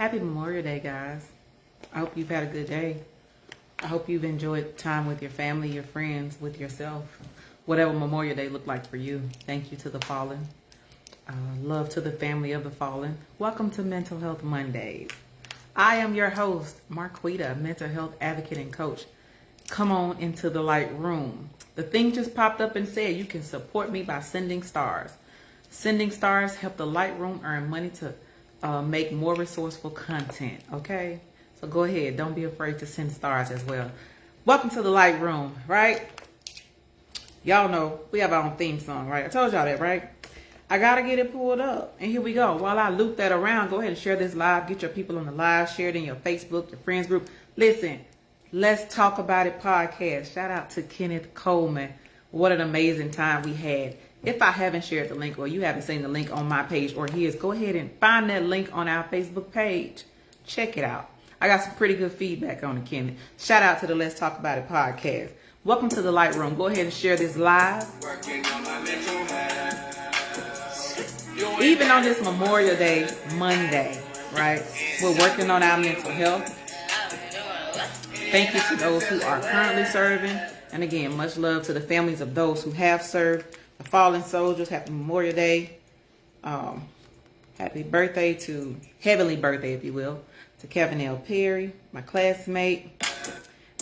Happy Memorial Day, guys. I hope you've had a good day. I hope you've enjoyed time with your family, your friends, with yourself. Whatever Memorial Day looked like for you. Thank you to the fallen. Love to the family of the fallen. Welcome to Mental Health Mondays. I am your host, Marquita, mental health advocate and coach. Come on into the light room. The thing just popped up and said you can support me by sending stars. Sending stars help the light room earn money to make more resourceful content, okay? So go ahead. Don't be afraid to send stars as well. Welcome to the light room, right? Y'all know we have our own theme song, right? I told y'all that, right? I got to get it pulled up. And here we go. While I loop that around, go ahead and share this live. Get your people on the live. Share it in your Facebook, your friends group. Listen, Let's Talk About It podcast. Shout out to Kenneth Coleman. What an amazing time we had. If I haven't shared the link or you haven't seen the link on my page or his, go ahead and find that link on our Facebook page. Check it out. I got some pretty good feedback on it, Kenneth. Shout out to the Let's Talk About It podcast. Welcome to the light room. Go ahead and share this live. Even on this Memorial Day Monday, right? We're working on our mental health. Thank you to those who are currently serving. And again, much love to the families of those who have served. The fallen soldiers, happy Memorial Day. Happy birthday to, heavenly birthday, if you will, to Kevin L. Perry, my classmate.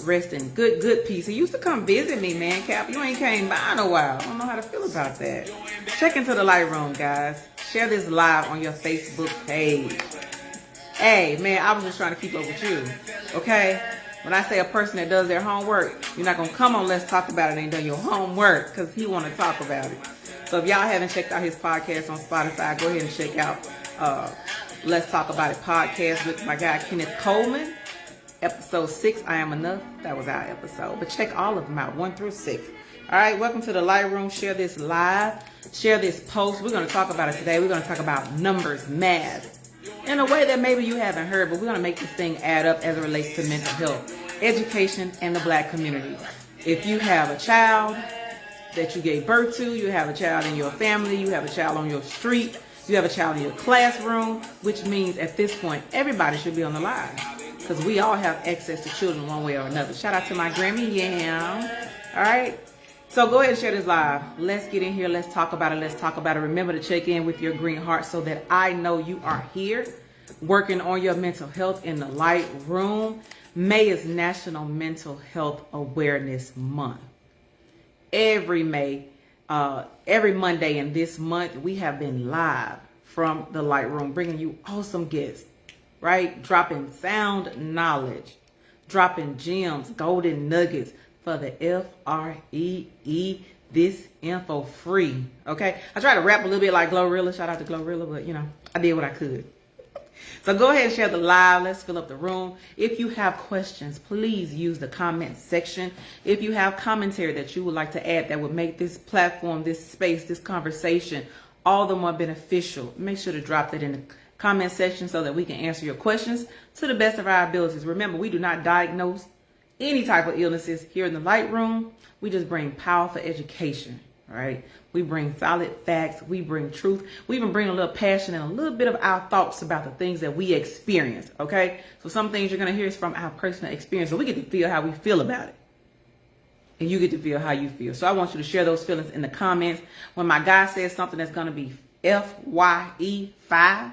Rest in good peace. He used to come visit me, man. Cap, you ain't came by in a while. I don't know how to feel about that. Check into the light room, guys. Share this live on your Facebook page. Hey, man, I was just trying to keep up with you, okay? When I say a person that does their homework, you're not going to come on Let's Talk About It and ain't done your homework because he want to talk about it. So if y'all haven't checked out his podcast on Spotify, go ahead and check out Let's Talk About It podcast with my guy Kenneth Coleman. Episode 6, I Am Enough. That was our episode. But check all of them out, 1 through 6. All right, welcome to the light room. Share this live. Share this post. We're going to talk about it today. We're going to talk about numbers, math, in a way that maybe you haven't heard, but we're going to make this thing add up as it relates to mental health, education, and the Black community. If you have a child that you gave birth to, you have a child in your family, you have a child on your street, you have a child in your classroom, which means at this point, everybody should be on the line because we all have access to children one way or another. Shout out to my Grammy Yam. All right. So go ahead and share this live. Let's get in here. Let's talk about it. Let's talk about it. Remember to check in with your green heart so that I know you are here working on your mental health in the light room. May is National Mental Health Awareness Month. Every Monday in this month, we have been live from the light room, bringing you awesome guests, right? Dropping sound knowledge, dropping gems, golden nuggets for the FREE, this info free, okay? I try to rap a little bit like Glorilla. Shout out to Glorilla, but, you know, I did what I could. So go ahead and share the live. Let's fill up the room. If you have questions, please use the comment section. If you have commentary that you would like to add that would make this platform, this space, this conversation all the more beneficial, make sure to drop that in the comment section so that we can answer your questions to the best of our abilities. Remember, we do not diagnose any type of illnesses here in the light room. We just bring powerful education, right? We bring solid facts. We bring truth. We even bring a little passion and a little bit of our thoughts about the things that we experience, okay? So some things you're going to hear is from our personal experience. So we get to feel how we feel about it. And you get to feel how you feel. So I want you to share those feelings in the comments. When my guy says something that's going to be FYE5,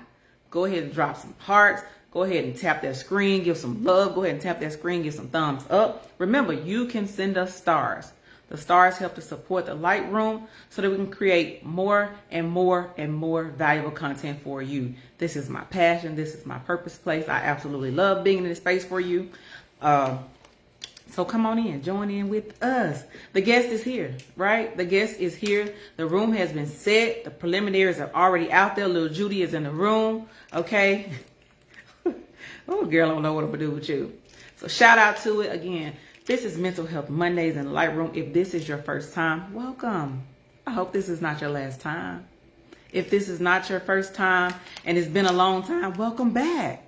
go ahead and drop some hearts. Go ahead and tap that screen. Give some love. Go ahead and tap that screen. Give some thumbs up. Remember, you can send us stars. The stars help to support the light room so that we can create more and more and more valuable content for you. This is my passion. This is my purpose place. I absolutely love being in this space for you. So come on in, join in with us. The guest is here, right? The guest is here. The room has been set. The preliminaries are already out there. Little Judy is in the room, okay? Oh, girl, I don't know what I'm going to do with you. So shout out to it. Again, this is Mental Health Mondays in the Light Room. If this is your first time, welcome. I hope this is not your last time. If this is not your first time and it's been a long time, welcome back.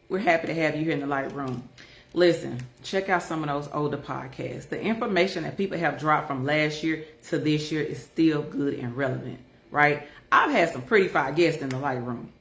We're happy to have you here in the Light Room. Listen, check out some of those older podcasts. The information that people have dropped from last year to this year is still good and relevant, right? I've had some pretty fine guests in the Light Room.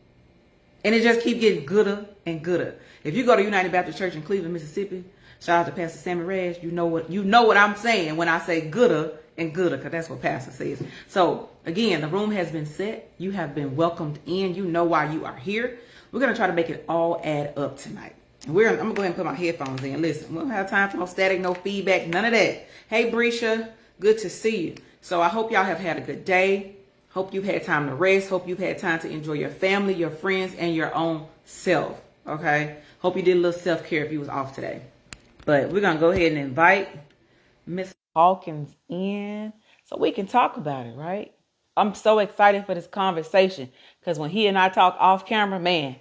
And it just keep getting gooder and gooder. If you go to United Baptist Church in Cleveland, Mississippi, shout out to Pastor Sammy Reg, you know what I'm saying when I say gooder and gooder, because that's what Pastor says. So again, the room has been set. You have been welcomed in. You know why you are here. We're gonna try to make it all add up tonight. I'm gonna go ahead and put my headphones in. Listen, we don't have time for no static, no feedback, none of that. Hey Brescia, good to see you. So I hope y'all have had a good day. Hope you've had time to rest. Hope you've had time to enjoy your family, your friends, and your own self. Okay? Hope you did a little self-care if you was off today. But we're gonna go ahead and invite Miss Hawkins in so we can talk about it, right? I'm so excited for this conversation because when he and I talk off camera, man,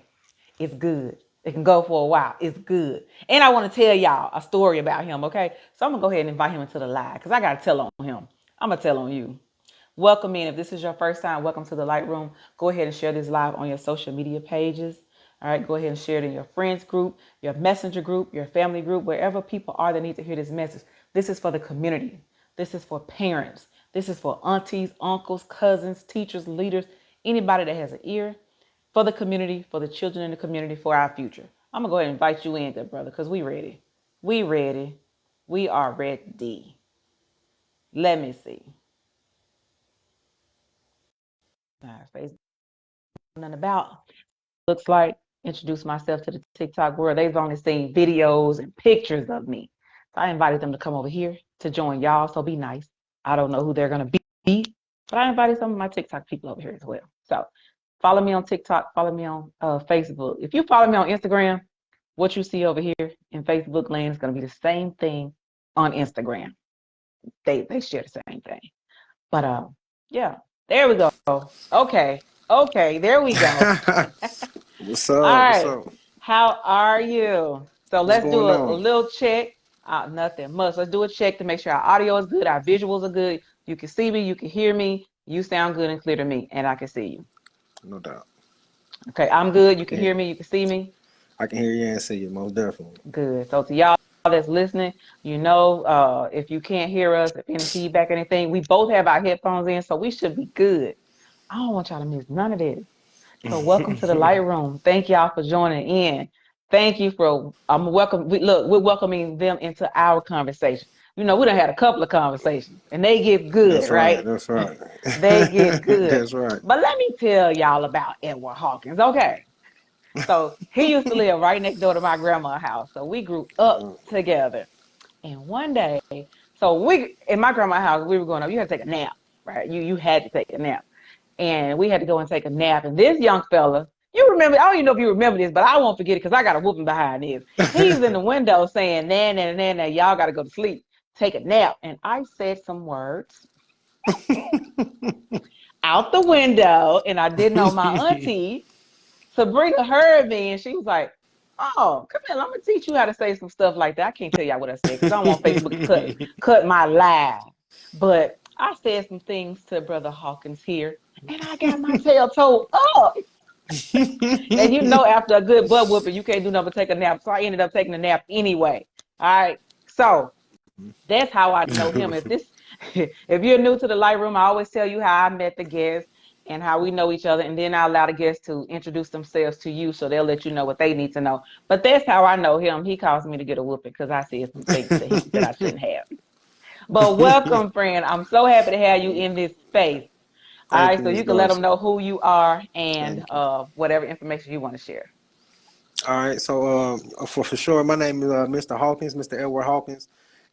it's good. It can go for a while. It's good. And I want to tell y'all a story about him, okay? So I'm going to go ahead and invite him into the live because I got to tell on him. I'm going to tell on you. Welcome in. If this is your first time, welcome to the Light Room. Go ahead and share this live on your social media pages. All right, go ahead and share it in your friends group, your messenger group, your family group, wherever people are that need to hear this message. This is for the community. This is for parents. This is for aunties, uncles, cousins, teachers, leaders, anybody that has an ear. For the community, for the children in the community, for our future. I'm going to go ahead and invite you in, good brother, because we ready. We ready. We are ready. Let me see. Facebook, nothing about. Looks like introduce myself to the TikTok world. They've only seen videos and pictures of me. So I invited them to come over here to join y'all. So be nice. I don't know who they're going to be, but I invited some of my TikTok people over here as well. So follow me on TikTok. Follow me on Facebook. If you follow me on Instagram, what you see over here in Facebook land is going to be the same thing on Instagram. They share the same thing. But yeah, there we go. Okay, there we go. What's All up? What's right, up? how are you? So What's let's do going a on? little check. Nothing much. Let's do a check to make sure our audio is good, our visuals are good. You can see me, you can hear me, you sound good and clear to me, and I can see you. No doubt. Okay, I'm good. I You can can hear hear you. me, you can see me. I can hear you and see you, most definitely. Good. So to y'all that's listening, you know, if you can't hear us, if any feedback, anything, we both have our headphones in, so we should be good. I don't want y'all to miss none of this. So welcome to the Light Room. Thank y'all for joining in. Thank you for we're welcoming them into our conversation. You know, we done had a couple of conversations and they get good, That's right. right? That's right. They get good. That's right. But let me tell y'all about Edwar Hawkins, okay? So he used to live right next door to my grandma's house. So we grew up together. And one day, so we in my grandma's house, we were going up, you had to take a nap, right? You had to take a nap. And we had to go and take a nap. And this young fella, you remember, I don't even know if you remember this, but I won't forget it because I got a whooping behind this. He's in the window saying, nah, y'all got to go to sleep, take a nap. And I said some words out the window, and I didn't know my auntie, Sabrina, heard me, and she was like, oh, come here, I'm going to teach you how to say some stuff like that. I can't tell y'all what I said because I don't want Facebook to cut my live. But I said some things to Brother Hawkins here, and I got my tail told up. And you know, after a good butt whooping, you can't do nothing but take a nap. So I ended up taking a nap anyway. All right. So that's how I know him. If you're new to the Light Room, I always tell you how I met the guests and how we know each other. And then I allow the guests to introduce themselves to you so they'll let you know what they need to know. But that's how I know him. He caused me to get a whooping because I said some things to him that I shouldn't have. But welcome, friend. I'm so happy to have you in this space. All Thank right, you, so Miss you can let them Darcy. know who you are and Thank you. whatever information you want to share. All right. So for sure, my name is Mr. Hawkins, Mr. Edward Hawkins,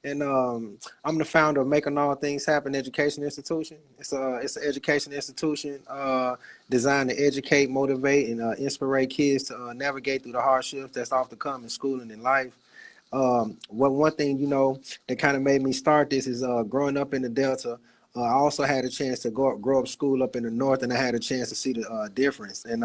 and I'm the founder of Making All Things Happen Education Institution. It's an education institution designed to educate, motivate, and inspire kids to navigate through the hardships that's often come in schooling and life. One thing that kind of made me start this is growing up in the Delta. I also had a chance to grow up school up in the North, and I had a chance to see the difference. And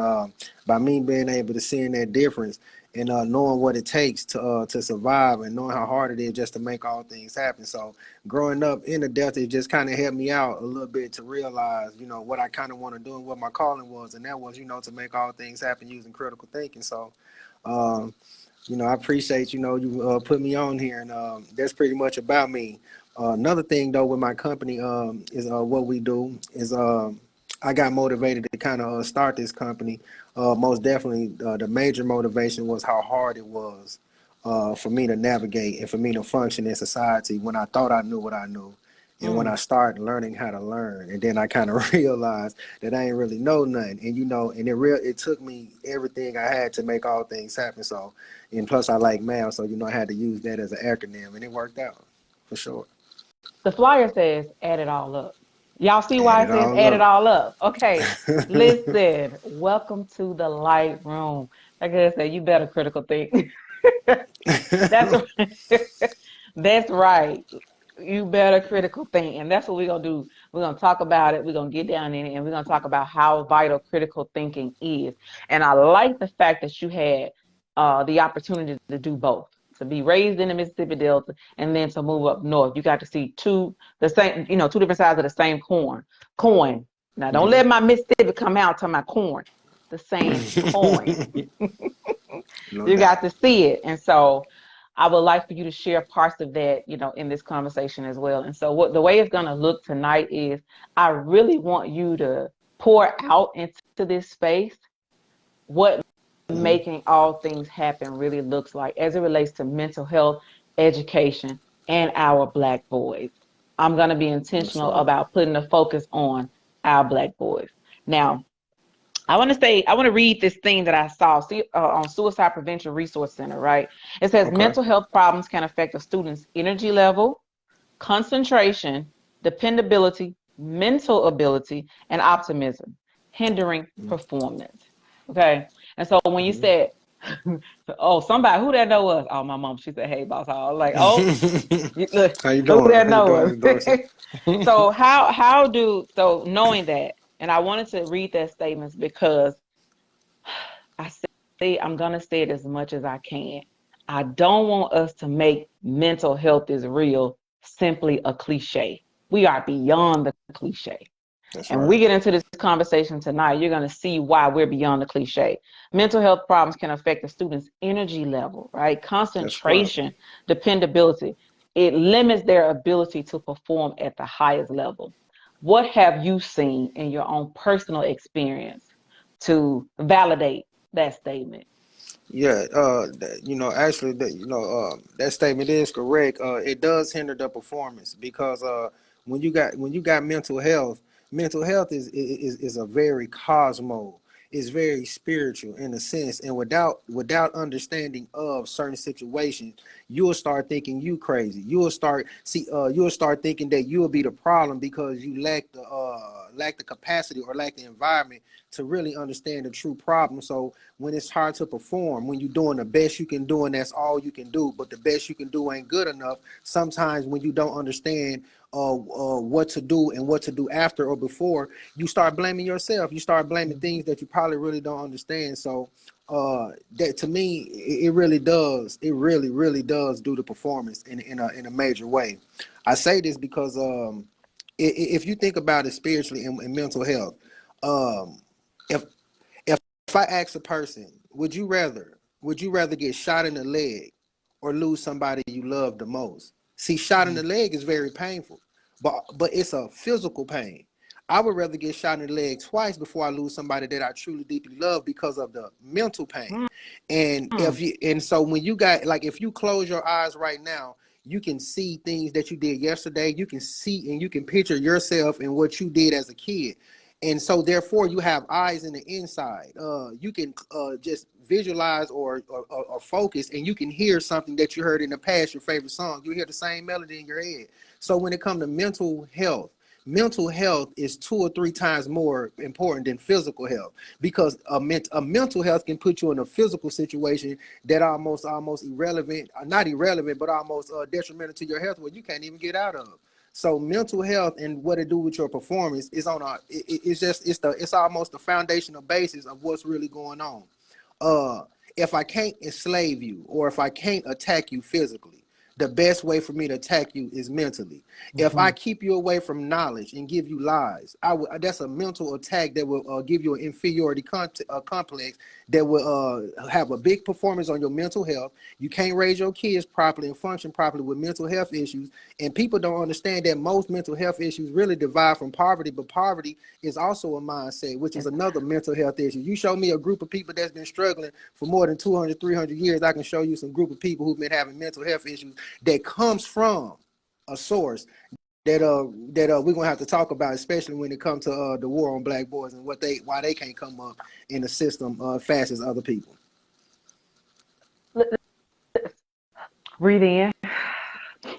by me being able to see that difference and knowing what it takes to survive and knowing how hard it is just to make all things happen. So growing up in the Delta, it just kind of helped me out a little bit to realize, what I kind of want to do and what my calling was. And that was, to make all things happen using critical thinking. So, I appreciate, you put me on here, and that's pretty much about me. Another thing, though, with my company is what we do is I got motivated to kind of start this company. Most definitely, the major motivation was how hard it was for me to navigate and for me to function in society when I thought I knew what I knew. And when I started learning how to learn, and then I kind of realized that I ain't really know nothing. And and it took me everything I had to make all things happen. So, and plus I like math, so I had to use that as an acronym, and it worked out for sure. The flyer says add it all up. Y'all see Add why it it says all add it up. all up? Okay. Listen, welcome to the light room. Like I said, you better critical think. That's that's right. You better critical think. And that's what we're gonna do. We're gonna talk about it. We're gonna get down in it and we're gonna talk about how vital critical thinking is. And I like the fact that you had the opportunity to do both. To be raised in the Mississippi Delta and then to move up north. You got to see two different sides of the same coin. Now don't Hmm. let my Mississippi come out to my corn. The same coin. No You got doubt. to see it. And so I would like for you to share parts of that, in this conversation as well. And so the way it's going to look tonight is I really want you to pour out into this space what Hmm. making all things happen really looks like as it relates to mental health, education, and our Black boys. I'm going to be Yes, intentional sir. about putting the focus on our Black boys. Now, I want to read this thing that I saw on Suicide Prevention Resource Center, right? It says Okay. mental health problems can affect a student's energy level, concentration, dependability, mental ability, and optimism, hindering performance. Okay. And so when you Hmm. said, oh, somebody who that know us? Oh, my mom, she said, hey, boss. I was like, oh, look, How you who doing? that How you know doing, us? Miss Dorsey? So knowing that, and I wanted to read that statement because I say I'm gonna say it as much as I can. I don't want us to make mental health is real simply a cliche. We are beyond the cliche. That's And when right. we get into this conversation tonight, you're going to see why we're beyond the cliche. Mental health problems can affect the student's energy level, right? That's right. Concentration, dependability. It limits their ability to perform at the highest level. What have you seen in your own personal experience to validate that statement? Yeah, actually, that statement is correct. It does hinder the performance because when you got mental health is a very cosmo. It's very spiritual in a sense, and without understanding of certain situations, you'll start thinking you crazy. You'll start thinking that you'll be the problem because you lack the capacity or lack the environment to really understand the true problem. So when it's hard to perform, when you're doing the best you can do and that's all you can do, but the best you can do ain't good enough. Sometimes when you don't understand what to do and what to do after or before, you start blaming yourself. You start blaming things that you probably really don't understand. So that to me, it really does. It really does do the performance in a major way. I say this because if you think about it spiritually and mental health, um, if if I ask a person, would you rather get shot in the leg or lose somebody you love the most? See, shot in the leg is very painful, but it's a physical pain. I would rather get shot in the leg twice before I lose somebody that I truly deeply love because of the mental pain. Mm, And so when you got like if you close your eyes right now, you can see things that you did yesterday. You can see and you can picture yourself and what you did as a kid, and so therefore you have eyes in the inside. You can just visualize or focus, and you can hear something that you heard in the past, your favorite song. You hear the same melody in your head. So when it comes to mental health is 2 or 3 times more important than physical health because a mental health can put you in a physical situation that almost irrelevant, not irrelevant, but almost detrimental to your health where you can't even get out of. So mental health and what it do with your performance is on it's almost the foundational basis of what's really going on. Uh, if I can't enslave you or if I can't attack you physically, the best way for me to attack you is mentally. If I keep you away from knowledge and give you lies, that's a mental attack that will give you an inferiority complex that will have a big performance on your mental health. You can't raise your kids properly and function properly with mental health issues. And people don't understand that most mental health issues really derive from poverty, but poverty is also a mindset, which is another mental health issue. You show me a group of people that's been struggling for more than 200, 300 years, I can show you some group of people who've been having mental health issues that comes from a source that we're gonna have to talk about, especially when it comes to the war on black boys and why they can't come up in the system fast as other people. Breathe in.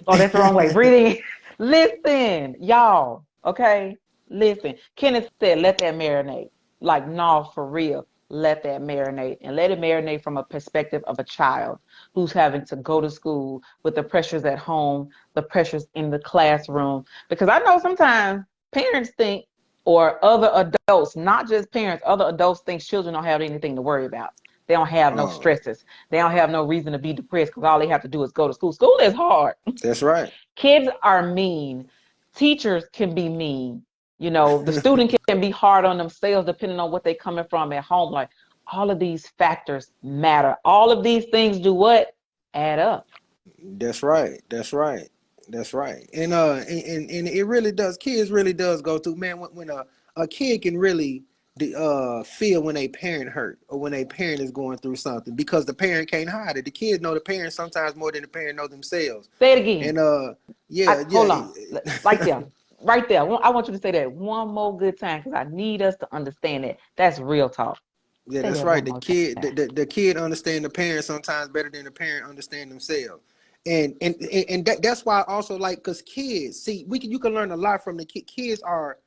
Oh, that's the wrong way. Breathe in. Listen, y'all. Okay, listen. Kenneth said, "Let that marinate." Like, no, for real. Let that marinate, and let it marinate from a perspective of a child who's having to go to school with the pressures at home, the pressures in the classroom. Because I know sometimes parents think, or other adults, not just parents, other adults think children don't have anything to worry about. They don't have no stresses. They don't have no reason to be depressed because all they have to do is go to school. School is hard. That's right. Kids are mean. Teachers can be mean. You know, the student can be hard on themselves depending on what they're coming from at home. Like, all of these factors matter. All of these things do what? Add up. That's right. That's right. That's right. And it really does. Kids really does go through, man. When a kid can really feel when a parent hurt or when a parent is going through something because the parent can't hide it. The kids know the parent sometimes more than the parent know themselves. Say it again. And Hold on. Right there. Right there. I want you to say that one more good time because I need us to understand it. That's real talk. Yeah, Say that's that right. one The more kid, time. the kid understand the parent sometimes better than the parent understand themselves, and that's why I also like, because kids see, you can learn a lot from the kid. Kids are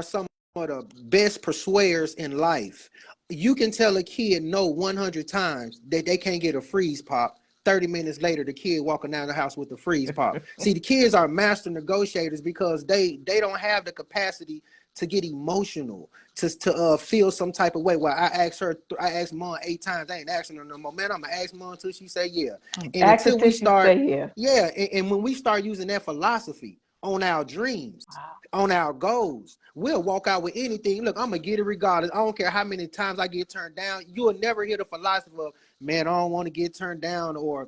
some of the best persuaders in life. You can tell a kid no 100 times that they can't get a freeze pop. 30 minutes later, the kid walking down the house with the freeze pop. See, the kids are master negotiators because they don't have the capacity to get emotional, to feel some type of way. Well, I asked mom 8 times. I ain't asking her no more. Man, I'm gonna ask mom until she say yeah. And Ask until until we she start, say yeah. yeah, and when we start using that philosophy on our dreams, on our goals, we'll walk out with anything. Look, I'm gonna get it regardless. I don't care how many times I get turned down. You'll never hear the philosophy of, man, I don't want to get turned down, or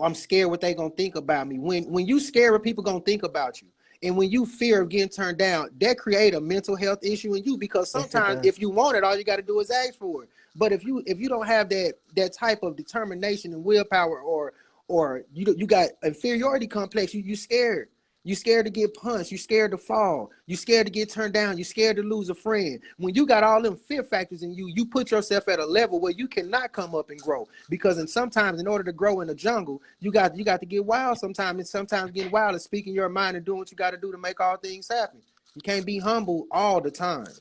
I'm scared what they gonna think about me. When you scared what people gonna think about you, and when you fear of getting turned down, that create a mental health issue in you, because Yes, it sometimes does. if you want it, all you got to do is ask for it. But if you don't have that type of determination and willpower, or you got inferiority complex, you scared. You scared to get punched. You scared to fall. You scared to get turned down. You scared to lose a friend. When you got all them fear factors in you, you put yourself at a level where you cannot come up and grow. Because sometimes in order to grow in the jungle, you got to get wild sometimes. And sometimes getting wild is speaking your mind and doing what you got to do to make all things happen. You can't be humble all the time. So,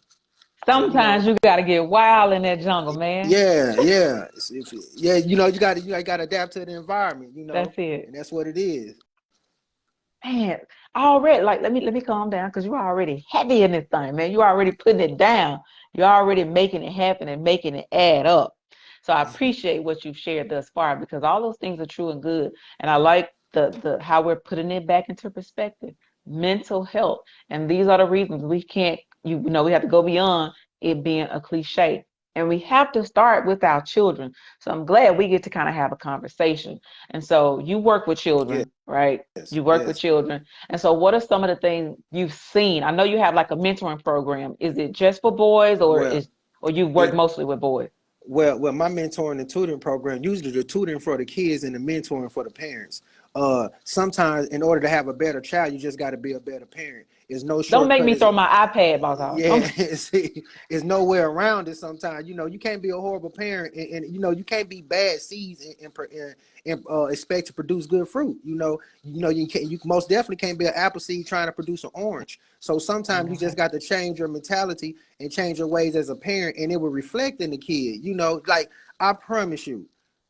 Sometimes you got to get wild in that jungle, man. yeah. You got to adapt to the environment, That's it. and that's what it is. Man, already, like, let me calm down because you're already heavy in this thing, man. You're already putting it down. You're already making it happen and making it add up. So I appreciate what you've shared thus far because all those things are true and good. And I like the how we're putting it back into perspective. Mental health. And these are the reasons we can't, we have to go beyond it being a cliche. And we have to start with our children. So I'm glad we get to kind of have a conversation. And so you work with Yes, children, right? You work with yes. children. And so what are some of the things you've seen? I know you have like a mentoring program. Is it just for boys, Well, or you yeah. work mostly with boys? Well, my mentoring and tutoring program, usually the tutoring for the kids and the mentoring for the parents. Sometimes in order to have a better child, you just got to be a better parent. There's no Don't make shortcut. me throw my iPad, boss hog. Yeah, see, it's nowhere around it. Sometimes, you can't be a horrible parent, and you can't be bad seeds and expect to produce good fruit. You most definitely can't be an apple seed trying to produce an orange. So sometimes you just got to change your mentality and change your ways as a parent, and it will reflect in the kid. Like, I promise you,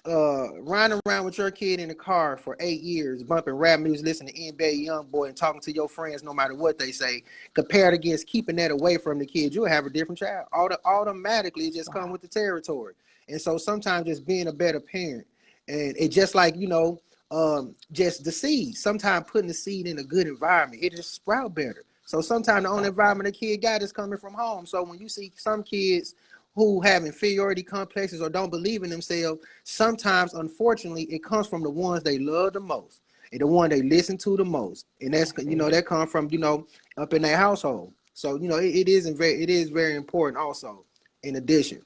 riding around with your kid in the car for 8 years, bumping rap music, listening to NBA YoungBoy, and talking to your friends no matter what they say, compared against keeping that away from the kid, you'll have a different child. Automatically, it just comes Wow. with the territory. And so sometimes just being a better parent, and it just like, just the seed. Sometimes putting the seed in a good environment, it just sprout better. So sometimes the only environment a kid got is coming from home. So when you see some kids who have inferiority complexes or don't believe in themselves, sometimes, unfortunately, it comes from the ones they love the most and the one they listen to the most. And that's, that comes from, up in their household. So, it is very important also, in addition.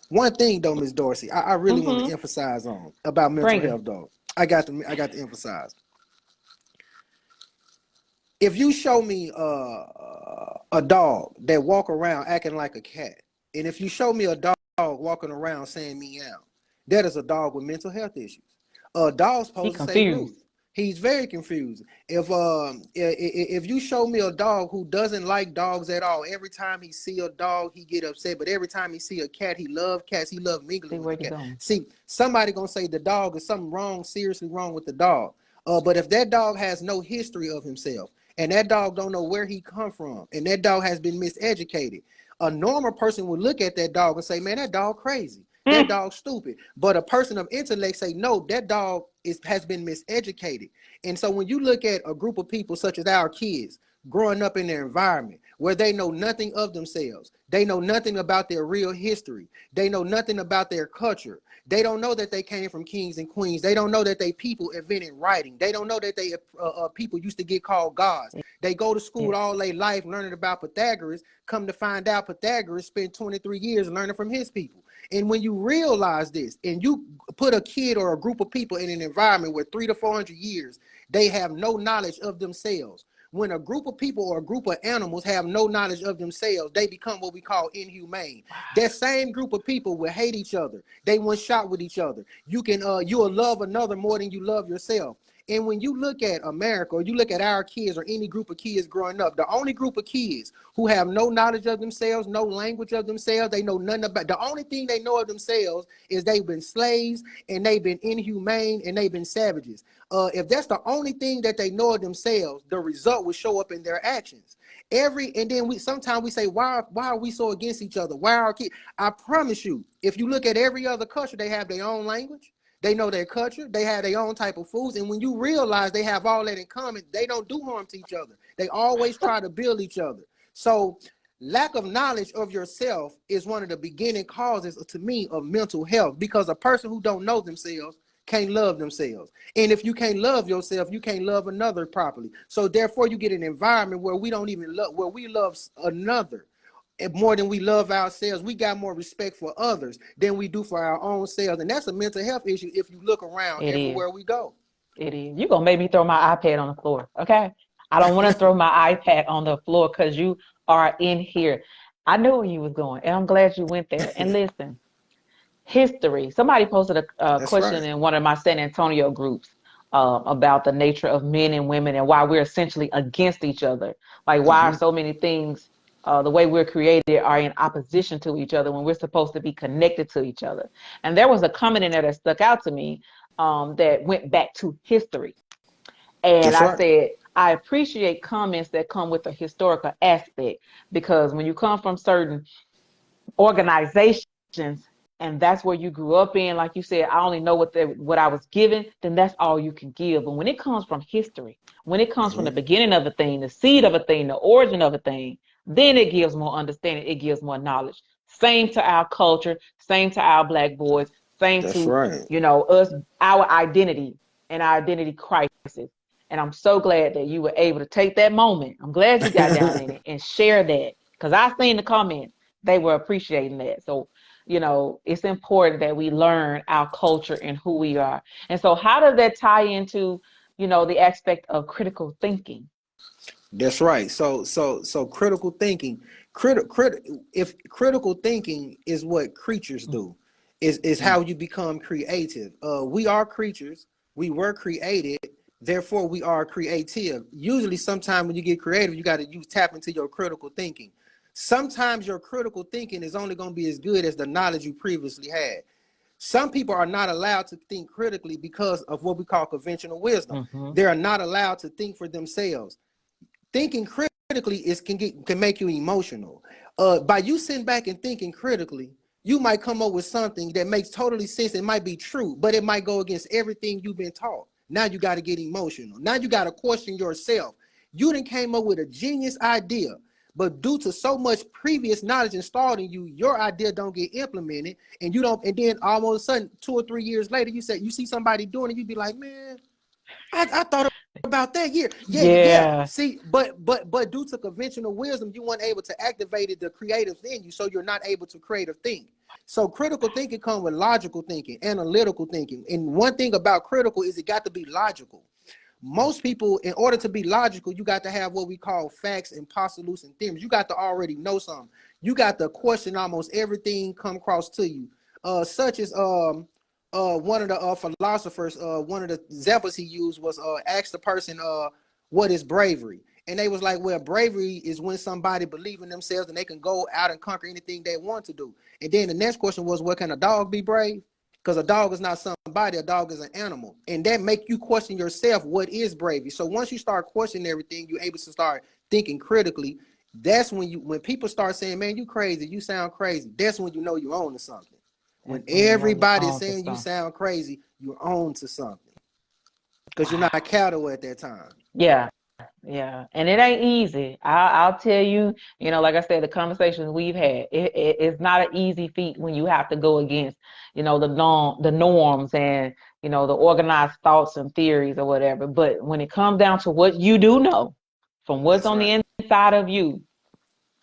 One thing though, Miss Dorsey, I really want to emphasize on about mental Bring it. health though. I got to emphasize. If you show me a dog that walk around acting like a cat, and if you show me a dog walking around saying meow, that is a dog with mental health issues. A dog's He supposed to say Ruth. confused. He's very confused. If you show me a dog who doesn't like dogs at all, every time he see a dog, he get upset. But every time he see a cat, he love cats. He love See mingling with where the you cat. going. See, somebody gonna say the dog is something wrong, seriously wrong with the dog. But if that dog has no history of himself, and that dog don't know where he come from, and that dog has been miseducated, a normal person would look at that dog and say, man, that dog crazy. That dog stupid. But a person of intellect say, no, that dog has been miseducated. And so when you look at a group of people such as our kids growing up in their environment where they know nothing of themselves, they know nothing about their real history, they know nothing about their culture, they don't know that they came from kings and queens, they don't know that they people invented writing, they don't know that they people used to get called gods. They go to school all their life learning about Pythagoras, come to find out Pythagoras spent 23 years learning from his people. And when you realize this and you put a kid or a group of people in an environment where 300 to 400 years, they have no knowledge of themselves. When a group of people or a group of animals have no knowledge of themselves, they become what we call inhumane. That same group of people will hate each other. They want shot with each other. You'll love another more than you love yourself. And when you look at America or you look at our kids or any group of kids growing up, the only group of kids who have no knowledge of themselves, no language of themselves, they know nothing about, the only thing they know of themselves is they've been slaves and they've been inhumane and they've been savages. If that's the only thing that they know of themselves, the result will show up in their actions. And then sometimes we say, why are we so against each other? Why are our kids? I promise you, if you look at every other culture, they have their own language. They know their culture. They have their own type of foods. And when you realize they have all that in common, they don't do harm to each other. They always try to build each other. So lack of knowledge of yourself is one of the beginning causes, to me, of mental health, because a person who don't know themselves can't love themselves. And if you can't love yourself, you can't love another properly. So therefore, you get an environment where we don't even love, where we love another more than we love ourselves. We got more respect for others than we do for our own selves. And that's a mental health issue if you look around It is. everywhere we go. It is. You're gonna make me throw my iPad on the floor, okay? I don't want to throw my iPad on the floor because you are in here. I knew where you was going, and I'm glad you went there. And listen, history. Somebody posted a That's question right. in one of my San Antonio groups about the nature of men and women and why we're essentially against each other. Like, why are so many things, the way we're created, are in opposition to each other when we're supposed to be connected to each other. And there was a comment in there that stuck out to me that went back to history. And That's I right. said, I appreciate comments that come with a historical aspect, because when you come from certain organizations and that's where you grew up in, like you said, I only know what I was given, then that's all you can give. But when it comes from history, when it comes from the beginning of a thing, the seed of a thing, the origin of a thing, then it gives more understanding, it gives more knowledge. Same to our culture, same to our Black boys, same That's to, right. us, our identity and our identity crisis. And I'm so glad that you were able to take that moment. I'm glad you got down in it and share that, because I seen the comments. They were appreciating that. So, it's important that we learn our culture and who we are. And so how does that tie into, the aspect of critical thinking? That's right. So critical thinking, if critical thinking is what creatures do, is Mm-hmm. how you become creative. We are creatures. We were created. Therefore, we are creative. Usually, sometimes when you get creative, you got to tap into your critical thinking. Sometimes your critical thinking is only going to be as good as the knowledge you previously had. Some people are not allowed to think critically because of what we call conventional wisdom. Mm-hmm. They are not allowed to think for themselves. Thinking critically can make you emotional. By you sitting back and thinking critically, you might come up with something that makes totally sense. It might be true, but it might go against everything you've been taught. Now you got to get emotional. Now you got to question yourself. You done came up with a genius idea, but due to so much previous knowledge installed in you, your idea don't get implemented, and you don't. And then all of a sudden, 2 or 3 years later, you see somebody doing it, you be like, man, I thought about that. Yeah. Yeah. See, but due to conventional wisdom, you weren't able to activate the creative in you, so you're not able to creative think. So critical thinking comes with logical thinking, analytical thinking. And one thing about critical is it got to be logical. Most people, in order to be logical, you got to have what we call facts and postulates and theorems. You got to already know something. You got to question almost everything come across to you. Such as one of the philosophers, one of the examples he used was ask the person what is bravery, and they was like, well, bravery is when somebody believes in themselves and they can go out and conquer anything they want to do. And then the next question was, what, can a dog be brave? Because a dog is not somebody, a dog is an animal, and that make you question yourself, what is bravery? So once you start questioning everything, you're able to start thinking critically. That's when people start saying, man, you crazy, you sound crazy, that's when you know you're on to something. When That's when you know you're everybody is on to saying you something. sound crazy, you're on to something. Because you're not cattle at that time. Yeah. Yeah, and it ain't easy. I'll tell you, like I said, the conversations we've had, it's not an easy feat when you have to go against, the norms and, the organized thoughts and theories or whatever. But when it comes down to what you do know, from what's That's on right. the inside of you,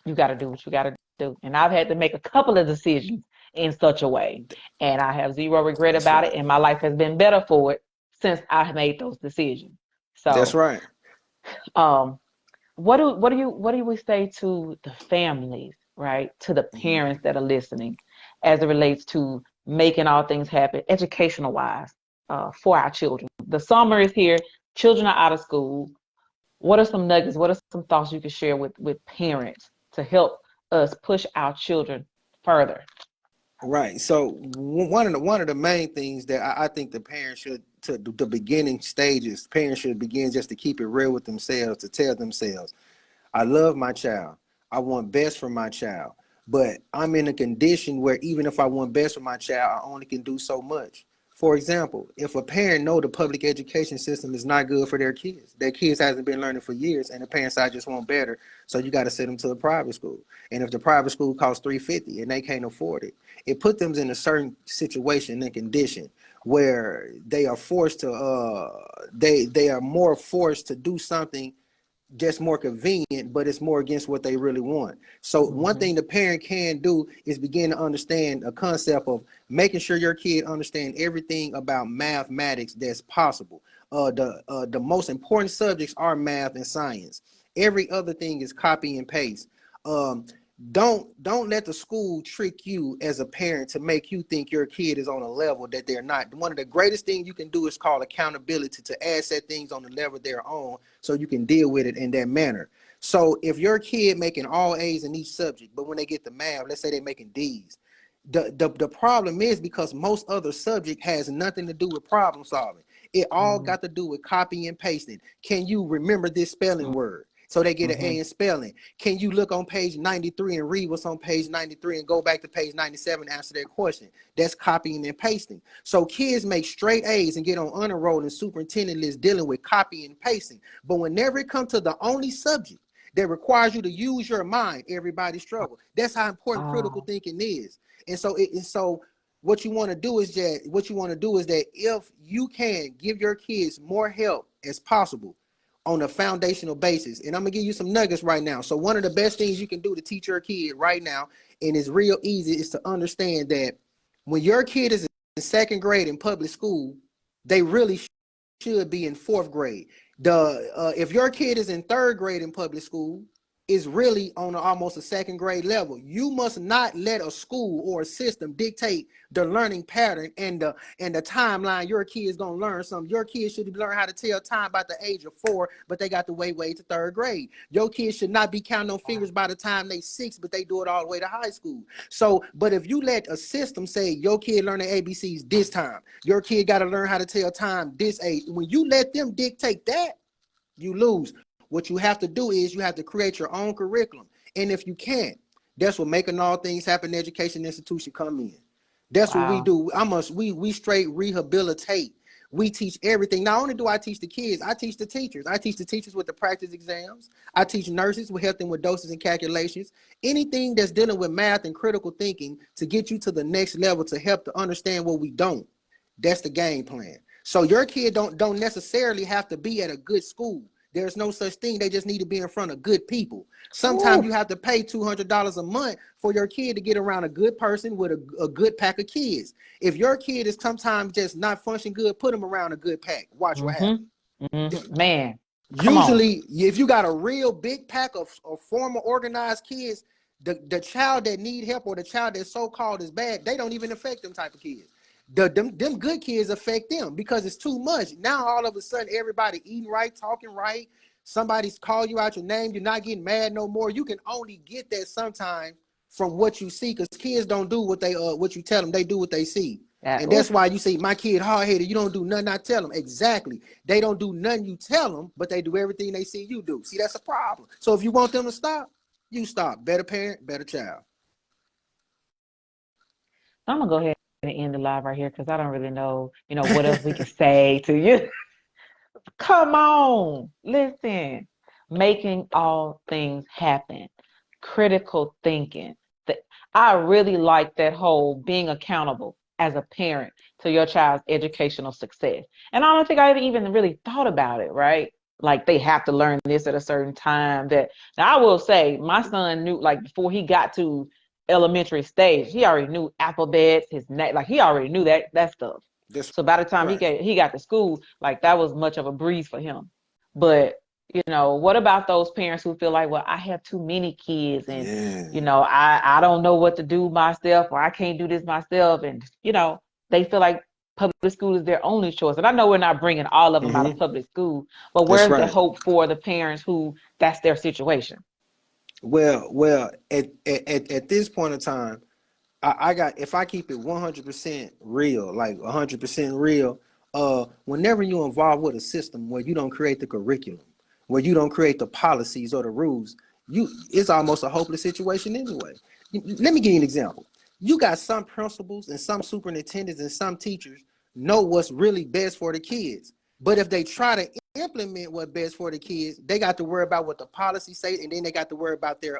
you got to do what you got to do. And I've had to make a couple of decisions in such a way, and I have zero regret That's about it, right. and my life has been better for it since I made those decisions. That's So, right. um, what do we say to the families, right? To the parents that are listening, as it relates to making all things happen, educational wise, for our children. The summer is here. Children are out of school. What are some nuggets? What are some thoughts you can share with parents to help us push our children further? Right. So one of the main things that I think the parents should, to the beginning stages, parents should begin just to keep it real with themselves, to tell themselves, I love my child. I want best for my child. But I'm in a condition where even if I want best for my child, I only can do so much. For example, if a parent know the public education system is not good for their kids hasn't been learning for years, and the parents I just want better, so you got to send them to a private school. And if the private school costs $350 and they can't afford it, it put them in a certain situation and condition where they are forced to they are more forced to do something just more convenient, but it's more against what they really want. So one Mm-hmm. thing the parent can do is begin to understand a concept of making sure your kid understand everything about mathematics that's possible. The most important subjects are math and science. Every other thing is copy and paste. Um, don't let the school trick you as a parent to make you think your kid is on a level that they're not. One of the greatest things you can do is call accountability, to add set things on the level they're on so you can deal with it in that manner. So if your kid making all A's in each subject, but when they get the math, let's say they're making D's, the problem is because most other subject has nothing to do with problem solving. It all got to do with copy and pasting. Can you remember this spelling word? So they get an Mm-hmm. A in spelling. Can you look on page 93 and read what's on page 93 and go back to page 97 and answer that question? That's copying and pasting. So kids make straight A's and get on honor roll and superintendent list dealing with copy and pasting. But whenever it comes to the only subject that requires you to use your mind, everybody struggle. That's how important critical Oh, thinking is. And so what you want to do is that if you can give your kids more help as possible on a foundational basis. And I'm gonna give you some nuggets right now. So one of the best things you can do to teach your kid right now, and it's real easy, is to understand that when your kid is in second grade in public school, they really should be in fourth grade. If your kid is in third grade in public school, is really on almost a second grade level. You must not let a school or a system dictate the learning pattern and the timeline your kid's gonna learn something. Your kids should learn how to tell time by the age of 4, but they got to wait to third grade. Your kids should not be counting on fingers by the time they 6, but they do it all the way to high school. So, but if you let a system say your kid learning ABCs this time, your kid got to learn how to tell time this age. When you let them dictate that, you lose. What you have to do is you have to create your own curriculum. And if you can't, that's what making all things happen education institution come in. That's what we wow. do. We straight rehabilitate. We teach everything. Not only do I teach the kids, I teach the teachers. I teach the teachers with the practice exams. I teach nurses. We help them with doses and calculations. Anything that's dealing with math and critical thinking to get you to the next level, to help to understand what we don't. That's the game plan. So your kid don't necessarily have to be at a good school. There's no such thing. They just need to be in front of good people. Sometimes you have to pay $200 a month for your kid to get around a good person with a good pack of kids. If your kid is sometimes just not functioning good, put them around a good pack. Watch what happens. Man, come on. Usually, if you got a real big pack of former organized kids, the child that need help or the child that's so-called is bad, they don't even affect them type of kids. Them good kids affect them because it's too much. Now all of a sudden everybody eating right, talking right. Somebody's call you out your name. You're not getting mad no more. You can only get that sometimes from what you see, because kids don't do what they what you tell them. They do what they see. And that's why you say my kid hard-headed. You don't do nothing I tell them. Exactly. They don't do nothing you tell them, but they do everything they see you do. See, that's a problem. So if you want them to stop, you stop. Better parent, better child. I'm gonna go ahead and end the live right here because I don't really know, what else we can say to you. Come on, listen. Making all things happen. Critical thinking. I really like that whole being accountable as a parent to your child's educational success. And I don't think I even really thought about it, right? Like they have to learn this at a certain time. Now I will say my son knew, like before he got to elementary stage, he already knew alphabets, his name, like he already knew that stuff. That's So by the time right. he got to school, like that was much of a breeze for him. But what about those parents who feel like, well, I have too many kids and I don't know what to do myself, or I can't do this myself, and they feel like public school is their only choice. And I know we're not bringing all of them out of public school, but That's where's the right. hope for the parents who that's their situation? Well, at this point in time, I got, if I keep it 100% real, like 100% real, whenever you involve with a system where you don't create the curriculum, where you don't create the policies or the rules, it's almost a hopeless situation anyway. Let me give you an example. You got some principals and some superintendents and some teachers know what's really best for the kids. But if they try to implement what's best for the kids, they got to worry about what the policy say, and then they got to worry about their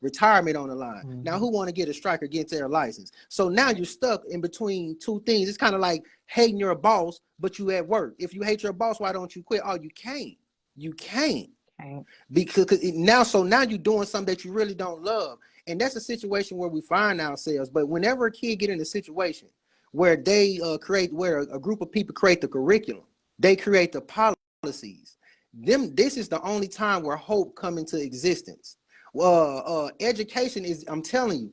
retirement on the line. Now, who want to get a strike or get their license? So now you're stuck in between two things. It's kind of like hating your boss, but you at work. If you hate your boss, why don't you quit? Oh, you can't. You can't. Okay. Because now you're doing something that you really don't love. And that's a situation where we find ourselves. But whenever a kid get in a situation where they where a group of people create the curriculum, they create the policies, this is the only time where hope come into existence. Education is, I'm telling you,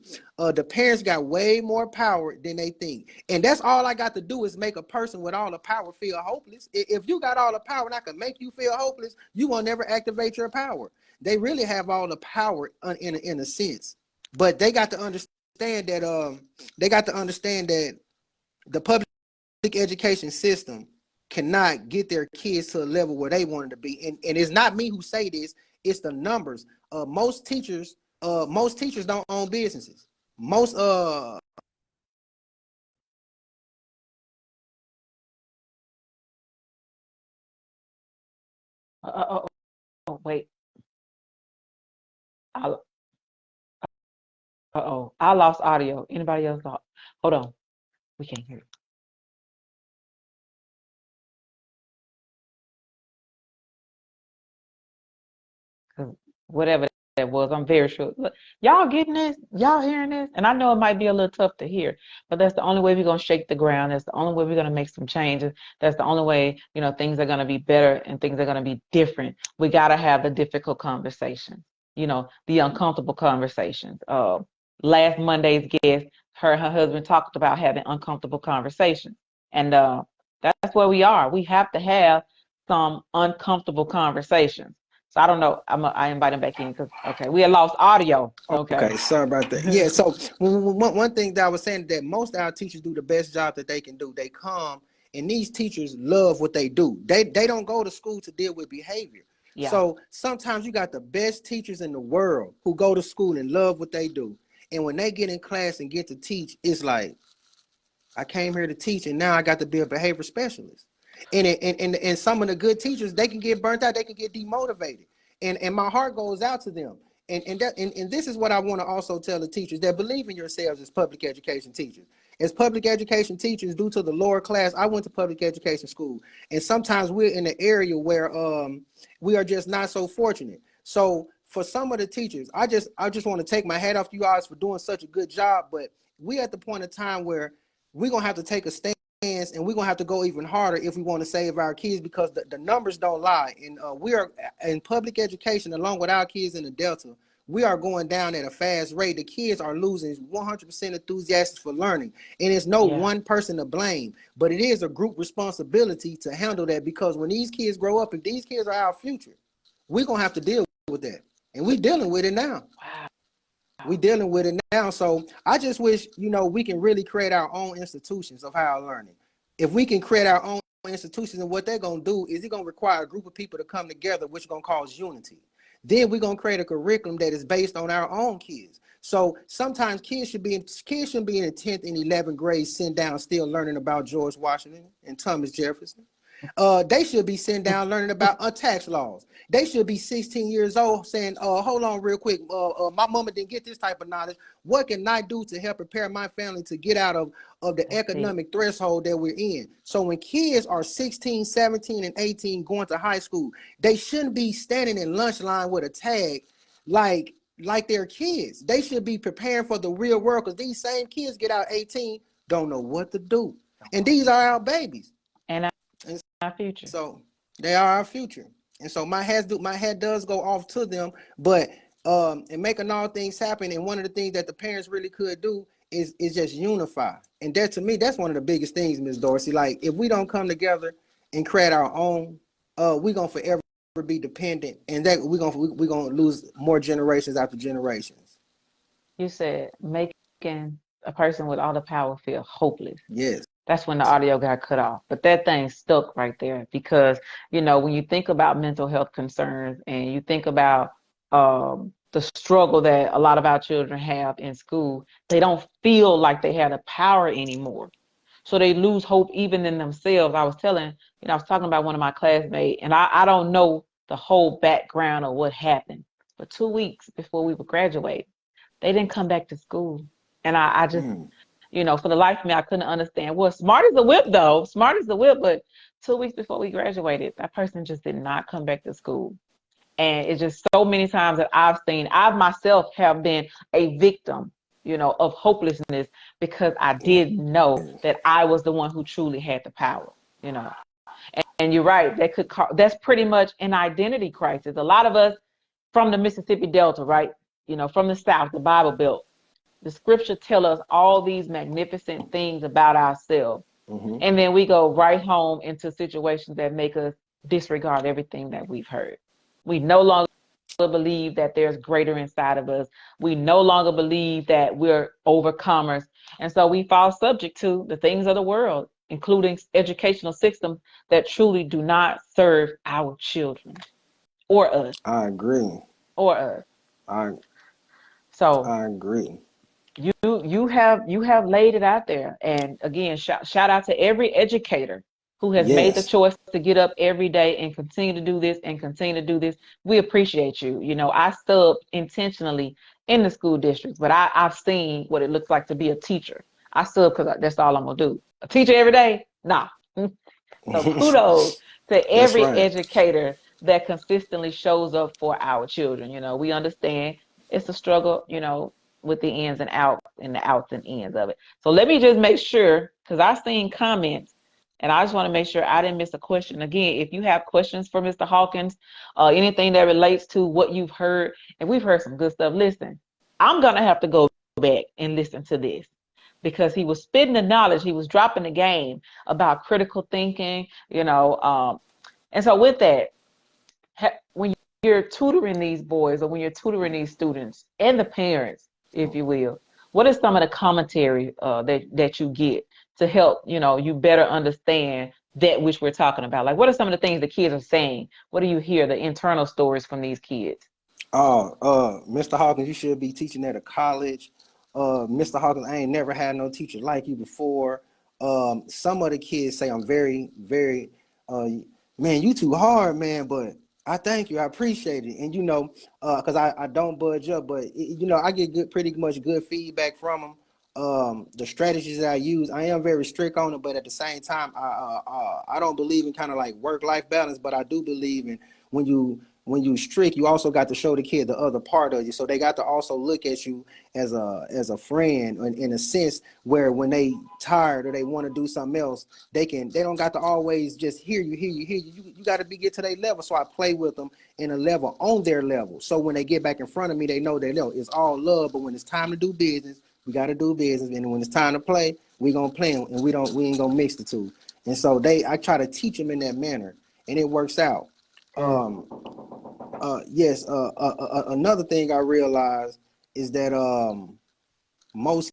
the parents got way more power than they think. And that's all I got to do is make a person with all the power feel hopeless. If you got all the power and I can make you feel hopeless, you will never activate your power. They really have all the power in a sense. But they got to understand that the public education system cannot get their kids to a level where they wanted to be. And it's not me who say this, it's the numbers. Most teachers don't own businesses. Most Wait. I, I lost audio. Anybody else lost? Hold on. We can't hear you. Whatever that was, I'm very sure. Look, y'all getting this? Y'all hearing this? And I know it might be a little tough to hear, but that's the only way we're going to shake the ground. That's the only way we're going to make some changes. That's the only way, things are going to be better and things are going to be different. We got to have the difficult conversations, the uncomfortable conversations. Last Monday's guest, her husband talked about having uncomfortable conversations. And that's where we are. We have to have some uncomfortable conversations. So I don't know. I invite him back in because we had lost audio. Okay, sorry about that. Yeah, so one thing that I was saying, that most of our teachers do the best job that they can do. They come, and these teachers love what they do. They don't go to school to deal with behavior. Yeah. So sometimes you got the best teachers in the world who go to school and love what they do. And when they get in class and get to teach, it's like, I came here to teach, and now I got to be a behavior specialist. And some of the good teachers, they can get burnt out, they can get demotivated. And my heart goes out to them. And this is what I want to also tell the teachers that believe in yourselves as public education teachers. As public education teachers, due to the lower class, I went to public education school. And sometimes we're in an area where we are just not so fortunate. So for some of the teachers, I just want to take my hat off to you guys for doing such a good job. But we at the point of time where we're going to have to take a stand, and we're going to have to go even harder if we want to save our kids, because the numbers don't lie. And we are in public education, along with our kids in the Delta, we are going down at a fast rate. The kids are losing 100% enthusiastic for learning. And it's no one person to blame, but it is a group responsibility to handle that, because when these kids grow up, if these kids are our future, we're going to have to deal with that. And we're dealing with it now. Wow. We're dealing with it now. So I just wish, we can really create our own institutions of higher learning. If we can create our own institutions, and what they're going to do is it's going to require a group of people to come together, which is going to cause unity. Then we're going to create a curriculum that is based on our own kids. So sometimes kids shouldn't be in the 10th and 11th grade sitting down still learning about George Washington and Thomas Jefferson. They should be sitting down learning about tax laws. They should be 16 years old saying, hold on real quick. My mama didn't get this type of knowledge. What can I do to help prepare my family to get out of the economic threshold that we're in? So when kids are 16, 17, and 18 going to high school, they shouldn't be standing in lunch line with a tag like they're kids. They should be preparing for the real world, because these same kids get out 18, don't know what to do. And these are our babies. And our future. So they are our future. And so my hat does go off to them, but and making all things happen. And one of the things that the parents really could do is just unify. And that, to me, that's one of the biggest things, Ms. Dorsey. Like, if we don't come together and create our own, we're gonna forever be dependent, and that we're gonna lose more generations after generations. You said making a person with all the power feel hopeless. Yes. That's when the audio got cut off. But that thing stuck right there, because, when you think about mental health concerns and you think about the struggle that a lot of our children have in school, they don't feel like they have the power anymore. So they lose hope even in themselves. I was talking about one of my classmates, and I don't know the whole background of what happened. But 2 weeks before we would graduate, they didn't come back to school. And I just, for the life of me, I couldn't understand. Well, smart as a whip, though. Smart as a whip. But 2 weeks before we graduated, that person just did not come back to school. And it's just so many times that I myself have been a victim, of hopelessness, because I didn't know that I was the one who truly had the power, And you're right. That's pretty much an identity crisis. A lot of us from the Mississippi Delta, right? From the South, the Bible Belt. The scripture tell us all these magnificent things about ourselves. Mm-hmm. And then we go right home into situations that make us disregard everything that we've heard. We no longer believe that there's greater inside of us. We no longer believe that we're overcomers. And so we fall subject to the things of the world, including educational systems that truly do not serve our children or us. I agree. Or us. I agree. You have laid it out there. And again, shout out to every educator who has made the choice to get up every day and continue to do this and continue to do this. We appreciate you. I sub intentionally in the school districts, but I've seen what it looks like to be a teacher. I sub because that's all I'm gonna do. A teacher every day? Nah. So kudos to every educator that consistently shows up for our children. We understand it's a struggle, with the ins and outs and the outs and ends of it. So let me just make sure, because I've seen comments, and I just want to make sure I didn't miss a question. Again, if you have questions for Mr. Hawkins, anything that relates to what you've heard, and we've heard some good stuff. Listen, I'm going to have to go back and listen to this, because he was spitting the knowledge. He was dropping the game about critical thinking, and so with that, when you're tutoring these boys, or when you're tutoring these students and the parents, if you will, what is some of the commentary that you get to help, you better understand that which we're talking about? Like, what are some of the things the kids are saying? What do you hear, the internal stories from these kids? Mr. Hawkins, you should be teaching at a college. Mr. Hawkins, I ain't never had no teacher like you before. Some of the kids say I'm very, very uh, man, you too hard, man, but I thank you. I appreciate it. And, cause I don't budge up, but I get pretty much good feedback from them. The strategies that I use, I am very strict on it, but at the same time, I don't believe in kind of like work-life balance, but I do believe in when you strict, you also got to show the kid the other part of you. So they got to also look at you as a friend in a sense where when they tired or they want to do something else, they don't got to always just hear you. You got to get to their level. So I play with them in a level on their level. So when they get back in front of me, they know that it's all love. But when it's time to do business, we got to do business. And when it's time to play, we gonna play them, and we ain't gonna mix the two. And so I try to teach them in that manner, and it works out. Um, yes. Another thing I realized is that most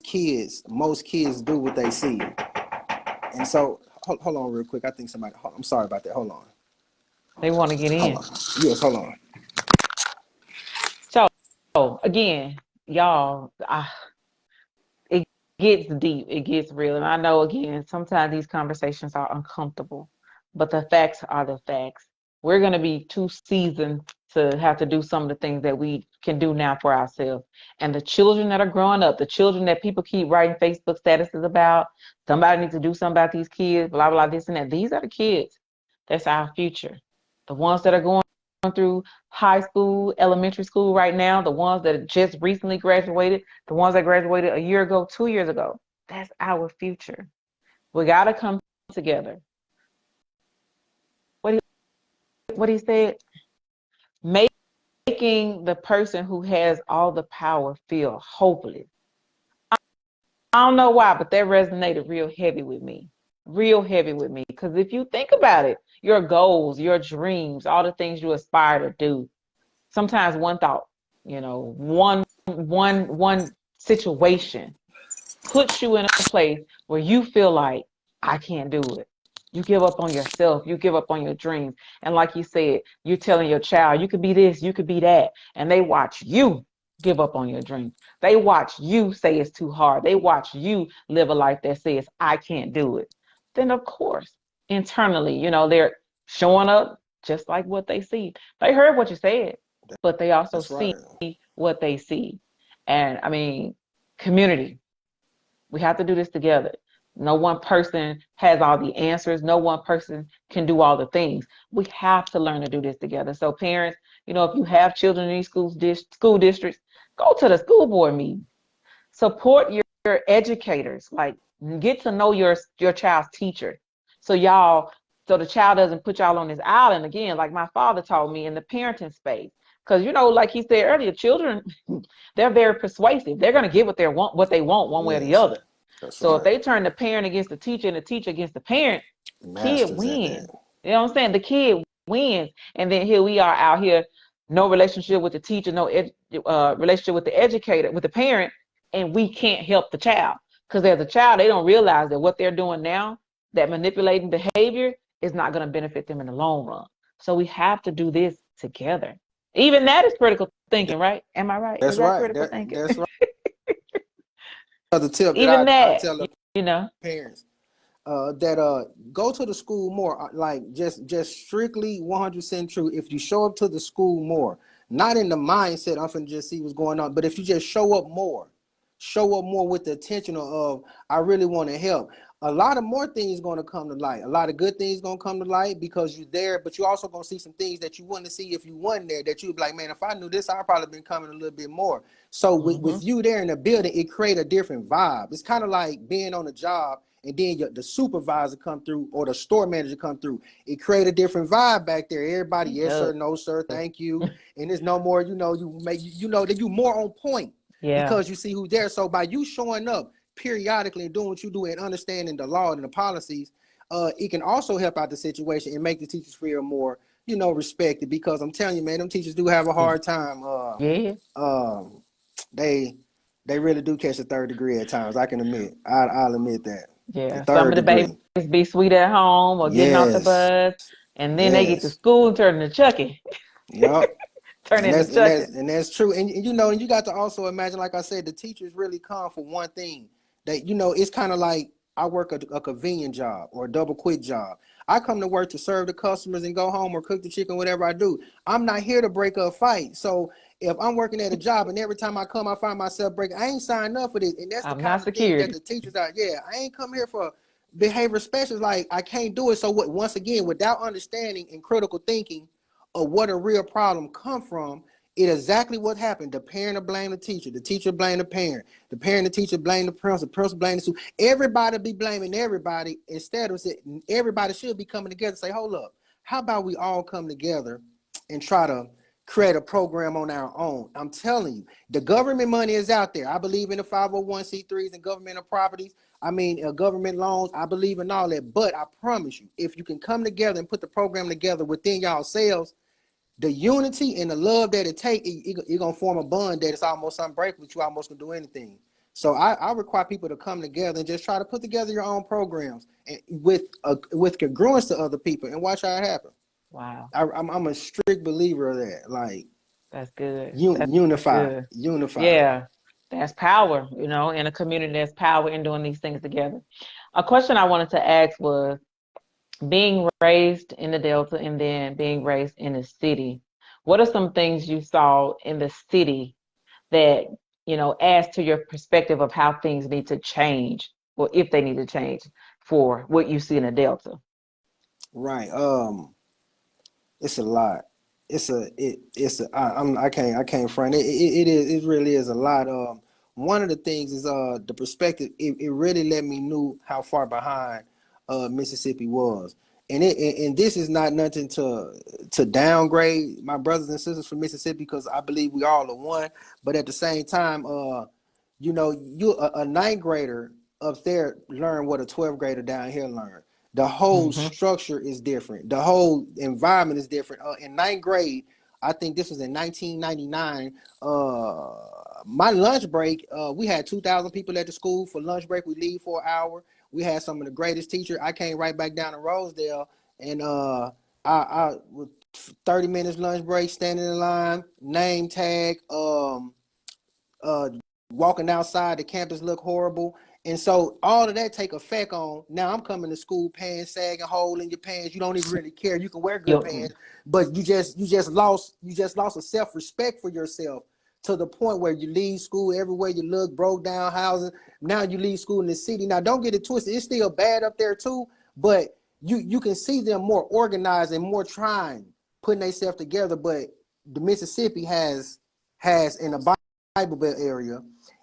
kids do what they see. And so hold on real quick. I think somebody. I'm sorry about that. Hold on. They want to get Hold in. on. Yes. Hold on. So again, y'all, it gets deep, it gets real. And I know, again, sometimes these conversations are uncomfortable, but the facts are the facts. We're going to be too seasoned to have to do some of the things that we can do now for ourselves. And the children that are growing up, the children that people keep writing Facebook statuses about, somebody needs to do something about these kids, blah, blah, this and that. These are the kids. That's our future. The ones that are going through high school, elementary school right now, the ones that just recently graduated, the ones that graduated a year ago, 2 years ago. That's our future. We got to come together. What he said, making the person who has all the power feel hopeless. I don't know why, but that resonated real heavy with me. Real heavy with me. Because if you think about it, your goals, your dreams, all the things you aspire to do, sometimes one thought, one situation puts you in a place where you feel like, I can't do it. You give up on yourself. You give up on your dreams. And like you said, you're telling your child, you could be this, you could be that. And they watch you give up on your dreams. They watch you say it's too hard. They watch you live a life that says, I can't do it. Then, of course, internally, they're showing up just like what they see. They heard what you said, but they also That's right. see what they see. And I mean, community. We have to do this together. No one person has all the answers. No one person can do all the things. We have to learn to do this together. So parents, if you have children in these school districts, go to the school board meeting. Support your educators. Like, get to know your child's teacher. So the child doesn't put y'all on this island again, like my father taught me in the parenting space. Because like he said earlier, children, they're very persuasive. They're going to get what they want one way or the Yes. other. That's So if right. they turn the parent against the teacher and the teacher against the parent, kid Masters at that. wins. You know what I'm saying? The kid wins. And then here we are out here, no relationship with the teacher, no relationship with the educator, with the parent, and we can't help the child. Because as a child, they don't realize that what they're doing now, that manipulating behavior, is not going to benefit them in the long run. So we have to do this together. Even that is critical thinking, right? Am I right? Is That's that right. critical thinking? That's right. Another tip that Even I that, tell the you know. parents that go to the school more, like just strictly 100% true. If you show up to the school more, not in the mindset I'm finna just see what's going on, but if you just show up more with the intention of I really want to help, a lot of more things going to come to light. A lot of good things going to come to light because you're there, but you also going to see some things that you wouldn't see if you weren't there, that you'd be like, man, if I knew this, I'd probably been coming a little bit more. So with you there in the building, it create a different vibe. It's kind of like being on a job and then the supervisor come through or the store manager come through. It create a different vibe back there. Everybody, yes sir, no sir, thank you. And there's no more, that you more on point Yeah. because you see who's there. So by you showing up periodically and doing what you do and understanding the law and the policies, it can also help out the situation and make the teachers feel more, respected. Because I'm telling you, man, them teachers do have a hard time. Yeah. They really do catch the third degree at times. I can admit. I'll admit that. The Yeah. Some third of the babies degree. be sweet at home or getting off the Yes. bus, and then they get to Yes. school and turn into Chucky. Yup. Turn And into that's and Chucky. that's and that's true. And you got to also imagine, like I said, the teachers really come for one thing. That it's kind of like I work a convenient job or a double quit job. I come to work to serve the customers and go home or cook the chicken, whatever I do. I'm not here to break up fight. So if I'm working at a job and every time I come, I find myself breaking, I ain't signed up for this. And that's the I'm kind not of thing that security. the teachers are. Yeah, I ain't come here for behavior specialists. Like, I can't do it. So what? Once again, without understanding and critical thinking of what a real problem come from, it exactly what happened. The parent will blame the teacher blame the parent, the teacher blame the principal blame the student. Everybody be blaming everybody instead of saying everybody should be coming together and say, hold up, how about we all come together and try to create a program on our own? I'm telling you, the government money is out there. I believe in the 501c3s and governmental properties. I mean, government loans. I believe in all that. But I promise you, if you can come together and put the program together within yourselves, the unity and the love that it takes, you're going to form a bond that is almost unbreakable. You almost can do anything. So I require people to come together and just try to put together your own programs and with congruence to other people and watch how it happen. Wow. I'm a strict believer of that. Like, That's good. That's unify, good. unify. Yeah. That's power, you know, in a community, there's power in doing these things together. A question I wanted to ask was, being raised in the Delta and then being raised in the city, what are some things you saw in the city that, you know, adds to your perspective of how things need to change, or if they need to change for what you see in the Delta? Right. It's a lot. I can't front it. It really is a lot. One of the things is the perspective. It really let me knew how far behind Mississippi was, and this is not nothing to downgrade my brothers and sisters from Mississippi, because I believe we all are one. But at the same time, you know, a ninth grader up there learn what a 12th grader down here learned. The whole Mm-hmm. structure is different. The whole environment is different. In ninth grade, I think this was in 1999. My lunch break, we had 2,000 people at the school. For lunch break, we leave for an hour. We had some of the greatest teachers. I came right back down to Rosedale, and I with 30 minutes lunch break, standing in line, name tag, uh, walking outside the campus look horrible. And so all of that take effect on, now I'm coming to school, pants sagging, hole in your pants. You don't even really care. You can wear good pants, but you just lost a self-respect for yourself, to the point where you leave school, everywhere you look, broke down housing. Now you leave school in the city. Now don't get it twisted. It's still bad up there too, but you can see them more organized and more trying, putting themselves together. But the Mississippi has in the Bible Belt area,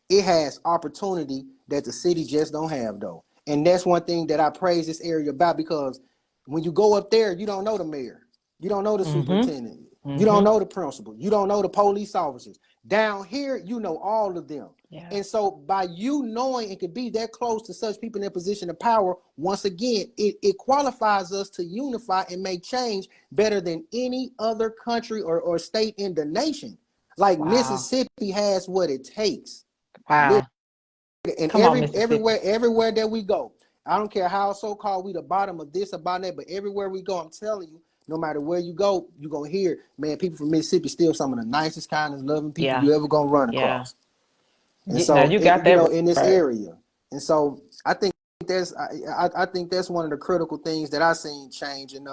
it has opportunity that the city just don't have, though. And that's one thing that I praise this area about, because when you go up there, you don't know the mayor, you don't know the Mm-hmm. superintendent, you don't Mm-hmm. know the principal, you don't know the police officers. Down here, you know all of them. Yeah. And so by you knowing and could be that close to such people in a position of power, once again, it qualifies us to unify and make change better than any other country or state in the nation. Like, Wow. Mississippi has what it takes. Wow. And Come on, Mississippi. everywhere that we go, I don't care how so-called we the bottom of this, about that, but everywhere we go, I'm telling you, no matter where you go, you're gonna hear, man, people from Mississippi still some of the nicest, kindest, loving people Yeah. you ever gonna run Yeah. across. And Now so, you got you that know, in this right. area. And so I think I think that's one of the critical things that I seen change, and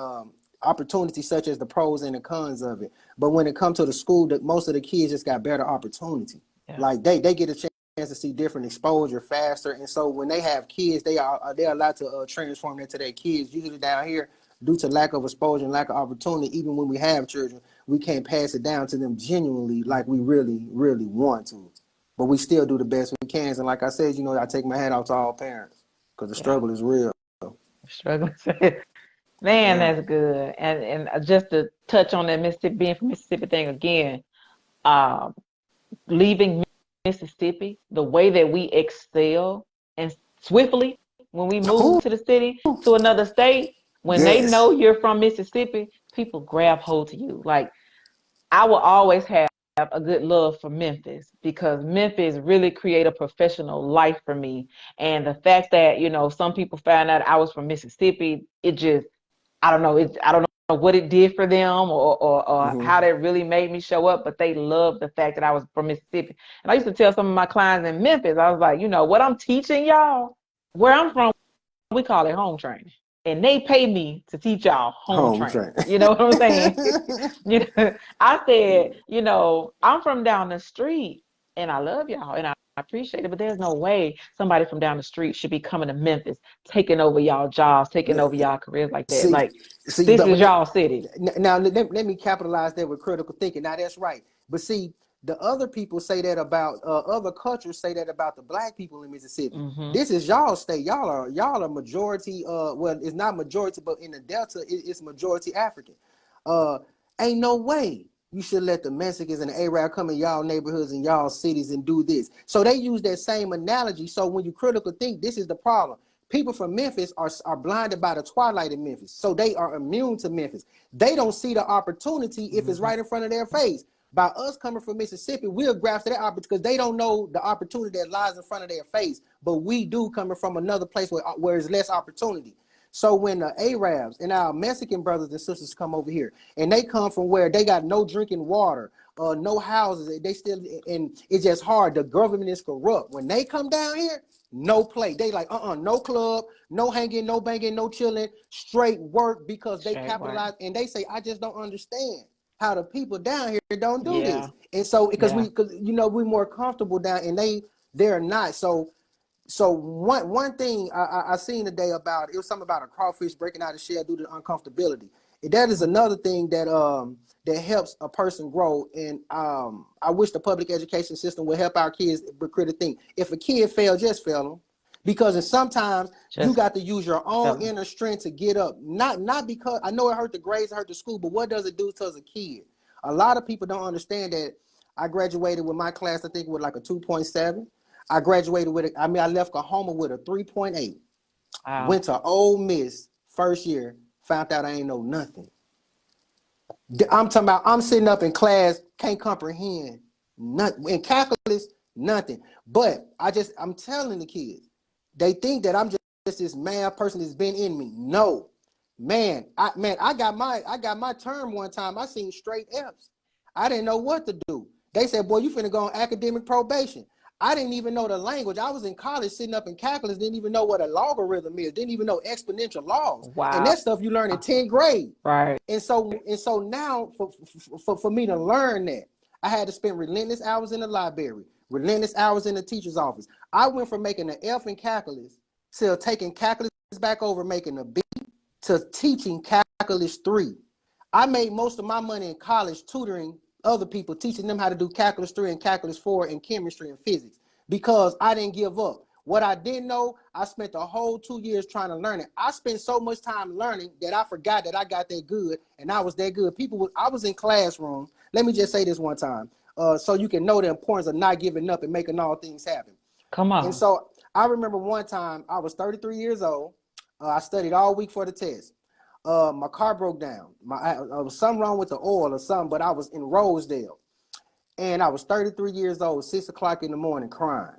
opportunities such as the pros and the cons of it. But when it comes to the school, that most of the kids just got better opportunity. Yeah. Like, they get a chance to see different exposure faster. And so when they have kids, they're allowed to transform into their kids. Usually down here, due to lack of exposure and lack of opportunity, even when we have children, we can't pass it down to them genuinely like we really, really want to. But we still do the best we can. And like I said, you know, I take my hat off to all parents, because the Yeah. struggle is real. Struggling. Man, Yeah. that's good. And just to touch on that Mississippi, being from Mississippi thing again, um, leaving Mississippi, the way that we excel and swiftly when we move Ooh, to the city, to another state, when they know yes. you're from Mississippi, people grab hold to you. Like, I will always have a good love for Memphis, because Memphis really create a professional life for me. And the fact that, you know, some people found out I was from Mississippi, it just, I don't know, I don't know what it did for them, or Mm-hmm. how that really made me show up, but they loved the fact that I was from Mississippi. And I used to tell some of my clients in Memphis, I was like, you know, what I'm teaching y'all, where I'm from, we call it home training. And they pay me to teach y'all home Home training. train. You know what I'm saying? You know, I said, you know, I'm from down the street and I love y'all and I appreciate it, but there's no way somebody from down the street should be coming to Memphis, taking over y'all jobs, taking over y'all careers like that. See, Like, see, this but is y'all city. now let me capitalize that with critical thinking. Now that's right. But see, the other people say that about other cultures say that about the black people in Mississippi. Mm-hmm. This is y'all state. Y'all are majority. Well, it's not majority, but in the Delta, it's majority African. Uh, ain't no way you should let the Mexicans and the Arab come in y'all neighborhoods and y'all cities and do this. So they use that same analogy. So when you critical think, this is the problem. People from Memphis are blinded by the twilight in Memphis. So they are immune to Memphis. They don't see the opportunity if it's right in front of their face. By us coming from Mississippi, we'll grasp that opportunity because they don't know the opportunity that lies in front of their face. But we do coming from another place where there's less opportunity. So when the Arabs and our Mexican brothers and sisters come over here, and they come from where they got no drinking water, no houses, they still, and it's just hard. The government is corrupt. When they come down here, no play. They like, no club, no hanging, no banging, no chilling, straight work because they Straight work. capitalize. And they say, I just don't understand how the people down here don't do Yeah. this. And so, because Yeah. we're more comfortable down, and they're not. So one thing I seen today about, it was something about a crawfish breaking out of shell due to uncomfortability. And that is another thing that helps a person grow. And I wish the public education system would help our kids critical think. If a kid fails, just fail them, because sometimes you got to use your own inner strength to get up. Not because I know it hurt the grades, it hurt the school, but what does it do to us as a kid? A lot of people don't understand that. I graduated with my class, I think, with like a 2.7. I graduated with I left Oklahoma with a 3.8. Wow. Went to Ole Miss first year, found out I ain't know nothing. I'm talking about, I'm sitting up in class, can't comprehend nothing. In calculus, nothing. But I'm telling the kids, they think that I'm just this math person that's been in me. No, man, I got my term one time. I seen straight F's. I didn't know what to do. They said, boy, you finna go on academic probation. I didn't even know the language. I was in college sitting up in calculus, didn't even know what a logarithm is, didn't even know exponential laws. Wow. And that stuff you learn in 10th grade. Right. And so now for me to learn that, I had to spend relentless hours in the library, relentless hours in the teacher's office. I went from making an F in calculus to taking calculus back over, making a B, to teaching calculus 3. I made most of my money in college tutoring other people, teaching them how to do calculus 3 and calculus 4 and chemistry and physics, because I didn't give up. What I didn't know, I spent the whole 2 years trying to learn it. I spent so much time learning that I forgot that I got that good, and I was that good. I was in classrooms. Let me just say this one time, so you can know the importance of not giving up and making all things happen. Come on. And so I remember one time I was 33 years old. I studied all week for the test. My car broke down. Was something wrong with the oil or something, but I was in Rosedale. And I was 33 years old, 6 o'clock in the morning, crying.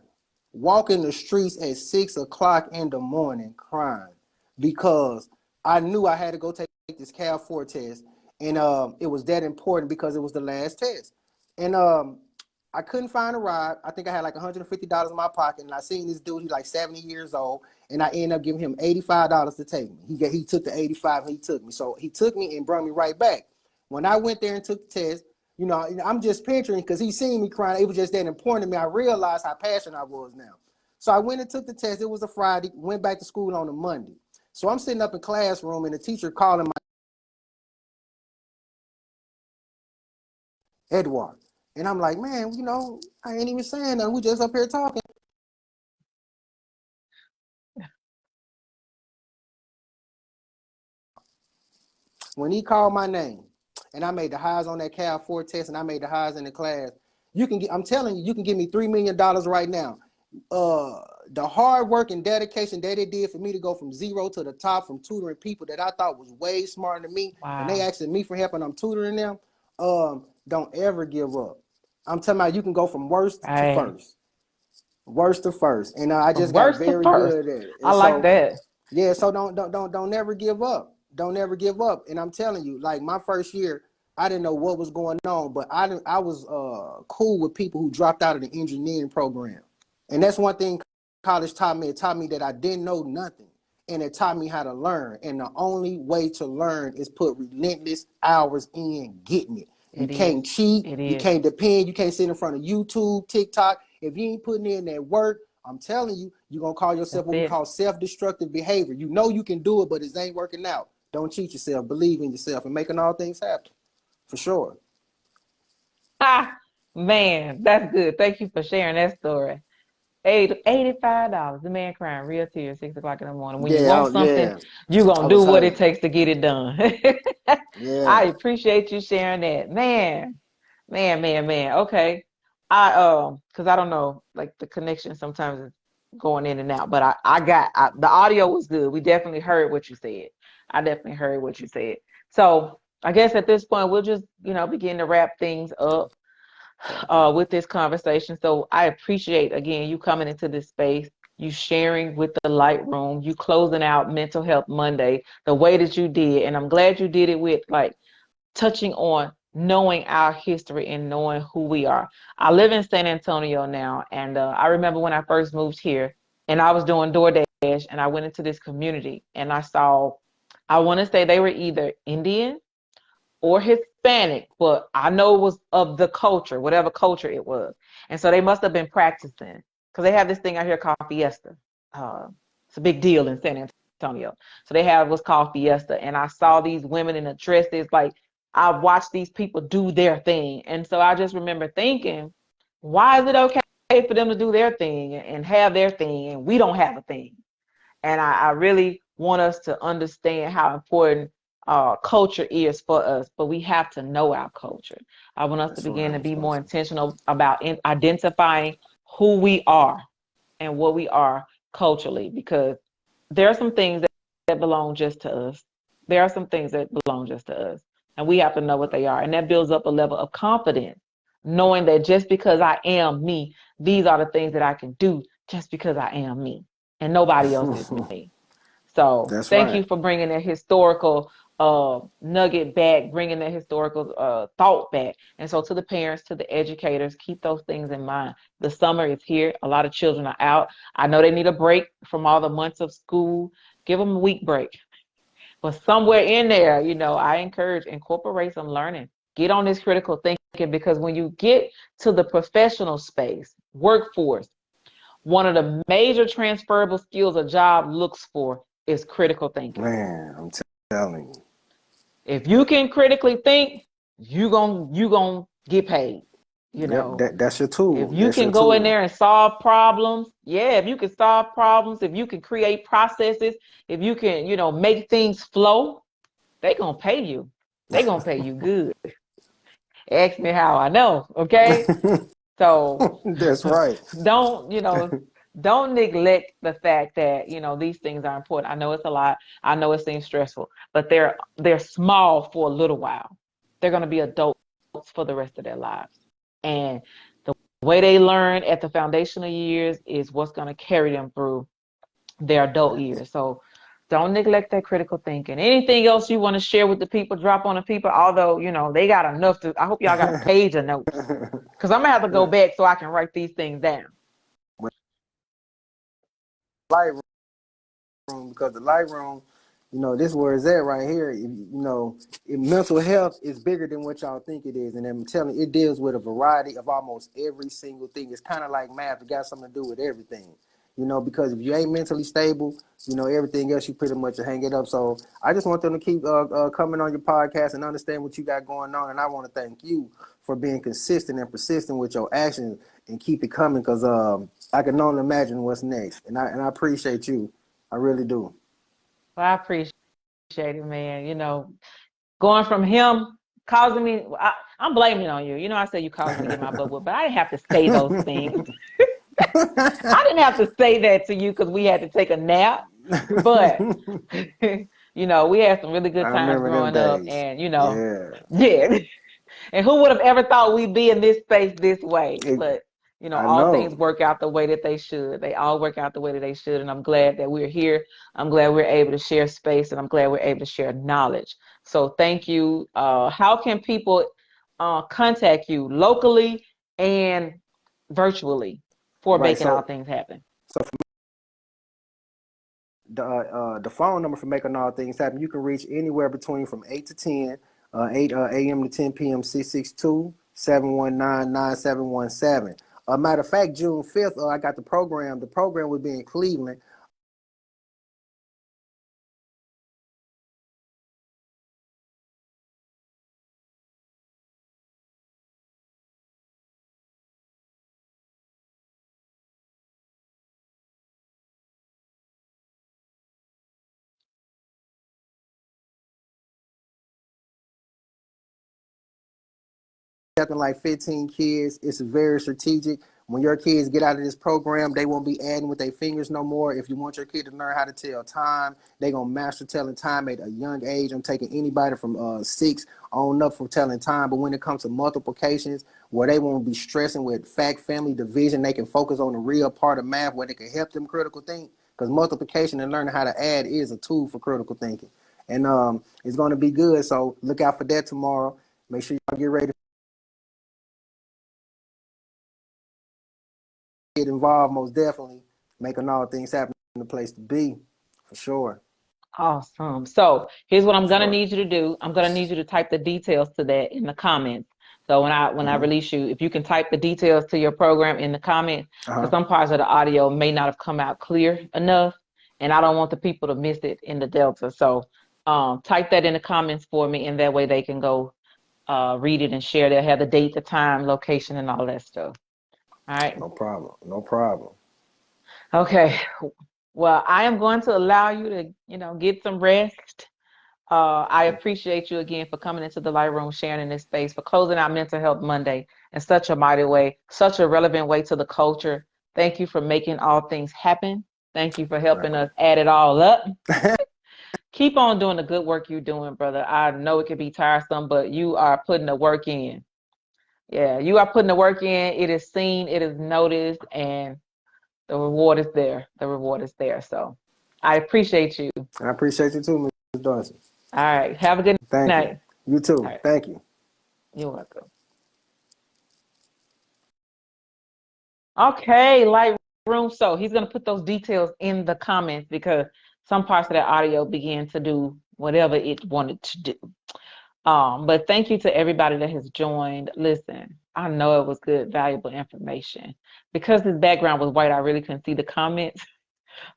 Walking the streets at 6 o'clock in the morning, crying, because I knew I had to go take this Cal 4 test. And it was that important because it was the last test. And I couldn't find a ride. I think I had like $150 in my pocket, and I seen this dude. He's like 70 years old, and I ended up giving him $85 to take me. He took the 85 and he took me. So he took me and brought me right back. When I went there and took the test, I'm just picturing, because he seen me crying. It was just that important to me. I realized how passionate I was now. So I went and took the test. It was a Friday. Went back to school on a Monday. So I'm sitting up in classroom, and the teacher calling my Edwar. And I'm like, man, I ain't even saying nothing. We just up here talking. When he called my name, and I made the highs on that Cal 4 test, and I made the highs in the class, I'm telling you, you can give me $3 million right now. The hard work and dedication that it did for me to go from zero to the top, from tutoring people that I thought was way smarter than me, Wow. and they asking me for help, and I'm tutoring them. Don't ever give up. I'm talking about, you can go from worst to first. Worst to first. And I just got very good at it. And I like that. Yeah, so don't never give up. Don't never give up. And I'm telling you, like, my first year, I didn't know what was going on, but I was cool with people who dropped out of the engineering program. And that's one thing college taught me. It taught me that I didn't know nothing. and it taught me how to learn. And the only way to learn is put relentless hours in getting it. You can't cheat. You can't depend. You can't sit in front of YouTube, TikTok. If you ain't putting in that work, I'm telling you, you're going to call yourself what we call self-destructive behavior. You know you can do it, but it ain't working out. Don't cheat yourself. Believe in yourself and making all things happen. For sure. Ah, man, that's good. Thank you for sharing that story. $85. The man crying real tears, 6 o'clock in the morning. When you want something, you're going to do what it takes to get it done. I appreciate you sharing that. Man. Okay. Because I don't know, like the connection sometimes is going in and out, but the audio was good. We definitely heard what you said. I definitely heard what you said. So I guess at this point, we'll just, begin to wrap things up with this conversation. So I appreciate, again, you coming into this space, you sharing with the Light Room, you closing out Mental Health Monday the way that you did. And I'm glad you did it with like touching on knowing our history and knowing who we are. I live in San Antonio now, and I remember when I first moved here and I was doing DoorDash, and I went into this community and I saw, I want to say they were either Indian or Hispanic, but I know it was of the culture, whatever culture it was. And so they must have been practicing, because they have this thing out here called Fiesta. It's a big deal in San Antonio. So they have what's called Fiesta. And I saw these women in the dresses, like I watched these people do their thing. And so I just remember thinking, why is it okay for them to do their thing and have their thing and we don't have a thing? And I really want us to understand how important culture is for us, but we have to know our culture. I want us to begin to be more intentional about identifying who we are and what we are culturally, because there are some things that belong just to us. There are some things that belong just to us, and we have to know what they are. And that builds up a level of confidence, knowing that just because I am me, these are the things that I can do just because I am me, and nobody else is me. So thank you for bringing that historical nugget back, bringing that historical thought back. And so to the parents, to the educators, keep those things in mind. The summer is here. A lot of children are out. I know they need a break from all the months of school. Give them a week break. But somewhere in there, I encourage incorporate some learning. Get on this critical thinking, because when you get to the professional space, workforce, one of the major transferable skills a job looks for is critical thinking. Man, I'm telling you. If you can critically think, you gonna get paid. That's your tool. If you can go in there and solve problems, if you can solve problems, if you can create processes, if you can, make things flow, they gonna pay you. They gonna pay you good. Ask me how I know, okay? So that's right. Don't neglect the fact that, these things are important. I know it's a lot. I know it seems stressful, but they're small for a little while. They're going to be adults for the rest of their lives. And the way they learn at the foundational years is what's going to carry them through their adult years. So don't neglect that critical thinking. Anything else you want to share with the people, drop on the people, although, they got enough I hope y'all got a page of notes, because I'm going to have to go back so I can write these things down. Light room, because the light room, this is where it's at right here. Mental health is bigger than what y'all think it is, and I'm telling you, it deals with a variety of almost every single thing. It's kind of like math; it got something to do with everything. Because if you ain't mentally stable, everything else you pretty much hang it up. So I just want them to keep coming on your podcast and understand what you got going on. And I want to thank you for being consistent and persistent with your actions and keep it coming, because I can only imagine what's next. And I appreciate you. I really do. Well, I appreciate it, man. Going from him causing me, I'm blaming on you. I said you caused me to get my butt whooped, but I didn't have to say those things. I didn't have to say that to you because we had to take a nap, but we had some really good times growing up, and yeah. And who would have ever thought we'd be in this space this way? But all things work out the way that they should. They all work out the way that they should, and I'm glad that we're here. I'm glad we're able to share space, and I'm glad we're able to share knowledge. So thank you. How can people contact you locally and virtually for making all things happen? So the phone number for Making All Things Happen, you can reach anywhere between from 8 to 10, 8 a.m. to 10 p.m. 662-719-9717. Matter of fact, June 5th, I got the program. The program will be in Cleveland. Something like 15 kids. It's very strategic. When your kids get out of this program, they won't be adding with their fingers no more. If you want your kid to learn how to tell time, they're going to master telling time at a young age. I'm taking anybody from 6 on up for telling time. But when it comes to multiplications, where they won't be stressing with fact, family, division, they can focus on the real part of math where they can help them critical think. Because multiplication and learning how to add is a tool for critical thinking. And it's going to be good. So look out for that tomorrow. Make sure y'all get ready. Get involved, most definitely. Making all things happen in the place to be, for sure. Awesome. So here's what I'm gonna Sure. need you to do. I'm gonna need you to type the details to that in the comments. So when I release you, if you can type the details to your program in the comments, because some parts of the audio may not have come out clear enough, and I don't want the people to miss it in the Delta. So type that in the comments for me, and that way they can go read it and share. They'll have the date, the time, location, and all that stuff. All right. No problem. No problem. Okay. Well, I am going to allow you to, get some rest. I appreciate you again for coming into the Light Room, sharing in this space, for closing out Mental Health Monday in such a mighty way, such a relevant way to the culture. Thank you for making all things happen. Thank you for helping us add it all up. Keep on doing the good work you're doing, brother. I know it can be tiresome, but you are putting the work in. Yeah, you are putting the work in. It is seen, it is noticed, and the reward is there. The reward is there. So I appreciate you. I appreciate you too, Ms. Darcy. All right. Have a good Thank you. night. You All too. right. Thank you. You're welcome. Okay, Lightroom. So he's going to put those details in the comments because some parts of that audio began to do whatever it wanted to do. But thank you to everybody that has joined. Listen, I know it was good, valuable information. Because his background was white, I really couldn't see the comments.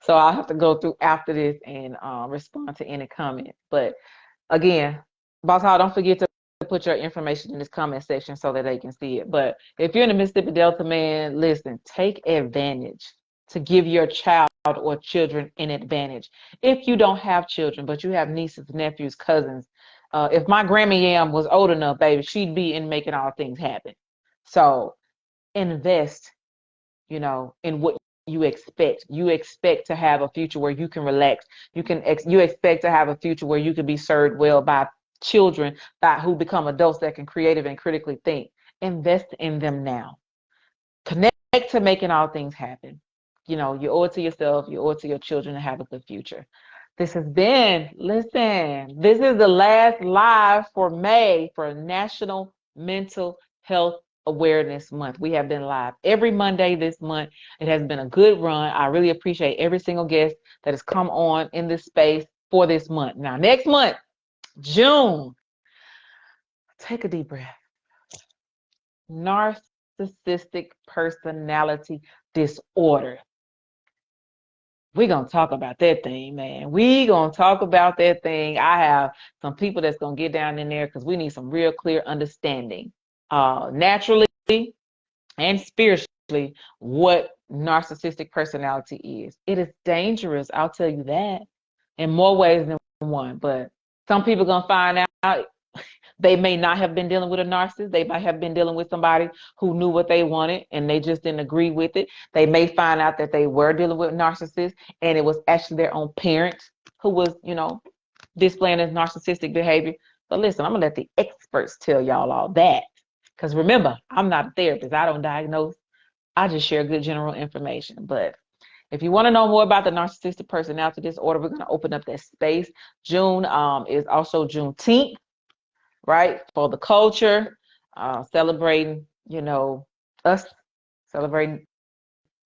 So I'll have to go through after this and respond to any comments. But again, Boss Hall, don't forget to put your information in this comment section so that they can see it. But if you're in the Mississippi Delta, man, listen, take advantage to give your child or children an advantage. If you don't have children, but you have nieces, nephews, cousins, if my Grammy Yam was old enough, baby, she'd be in making all things happen. So invest, in what you expect. You expect to have a future where you can relax. You expect to have a future where you can be served well by children who become adults that can creative and critically think. Invest in them now. Connect to making all things happen. You owe it to yourself, you owe it to your children to have a good future. This is the last live for May for National Mental Health Awareness Month. We have been live every Monday this month. It has been a good run. I really appreciate every single guest that has come on in this space for this month. Now, next month, June, take a deep breath. Narcissistic personality disorder. We're going to talk about that thing, man. We're going to talk about that thing. I have some people that's going to get down in there because we need some real clear understanding, naturally and spiritually, what narcissistic personality is. It is dangerous, I'll tell you that, in more ways than one. But some people are going to find out they may not have been dealing with a narcissist. They might have been dealing with somebody who knew what they wanted and they just didn't agree with it. They may find out that they were dealing with narcissists and it was actually their own parents who was, displaying this narcissistic behavior. But listen, I'm going to let the experts tell y'all all that. Because remember, I'm not a therapist. I don't diagnose. I just share good general information. But if you want to know more about the narcissistic personality disorder, we're going to open up that space. June is also Juneteenth, right? For the culture, celebrating, us celebrating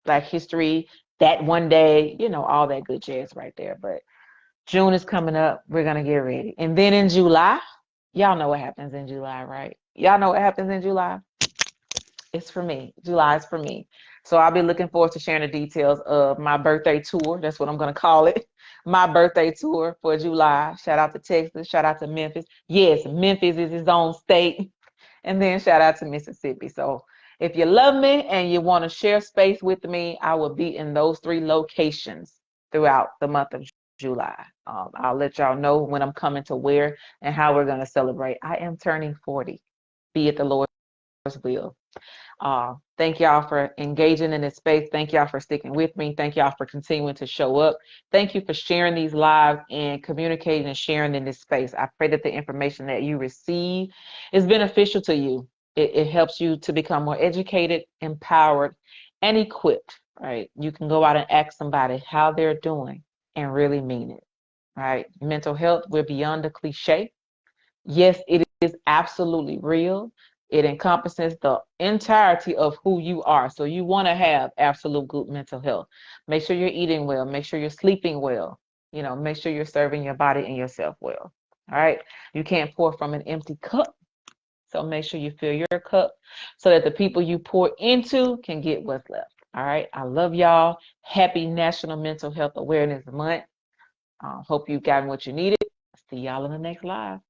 Black history, that one day, you know, all that good jazz right there. But June is coming up. We're going to get ready. And then in July, y'all know what happens in July, right? Y'all know what happens in July? It's for me. July is for me. So I'll be looking forward to sharing the details of my birthday tour. That's what I'm going to call it. My birthday tour for July. Shout out to Texas. Shout out to Memphis. Yes, Memphis is its own state. And then shout out to Mississippi. So if you love me and you want to share space with me, I will be in those 3 locations throughout the month of July. I'll let y'all know when I'm coming to where and how we're going to celebrate. I am turning 40, be it the Lord's will. Thank y'all for engaging in this space. Thank y'all for sticking with me. Thank y'all for continuing to show up. Thank you for sharing these lives and communicating and sharing in this space. I pray that the information that you receive is beneficial to you. It helps you to become more educated, empowered, and equipped, right? You can go out and ask somebody how they're doing and really mean it, right? Mental health, we're beyond the cliche. Yes, it is absolutely real. It encompasses the entirety of who you are. So you want to have absolute good mental health. Make sure you're eating well. Make sure you're sleeping well. You know, make sure you're serving your body and yourself well. All right. You can't pour from an empty cup. So make sure you fill your cup so that the people you pour into can get what's left. All right. I love y'all. Happy National Mental Health Awareness Month. Hope you've gotten what you needed. See y'all in the next live.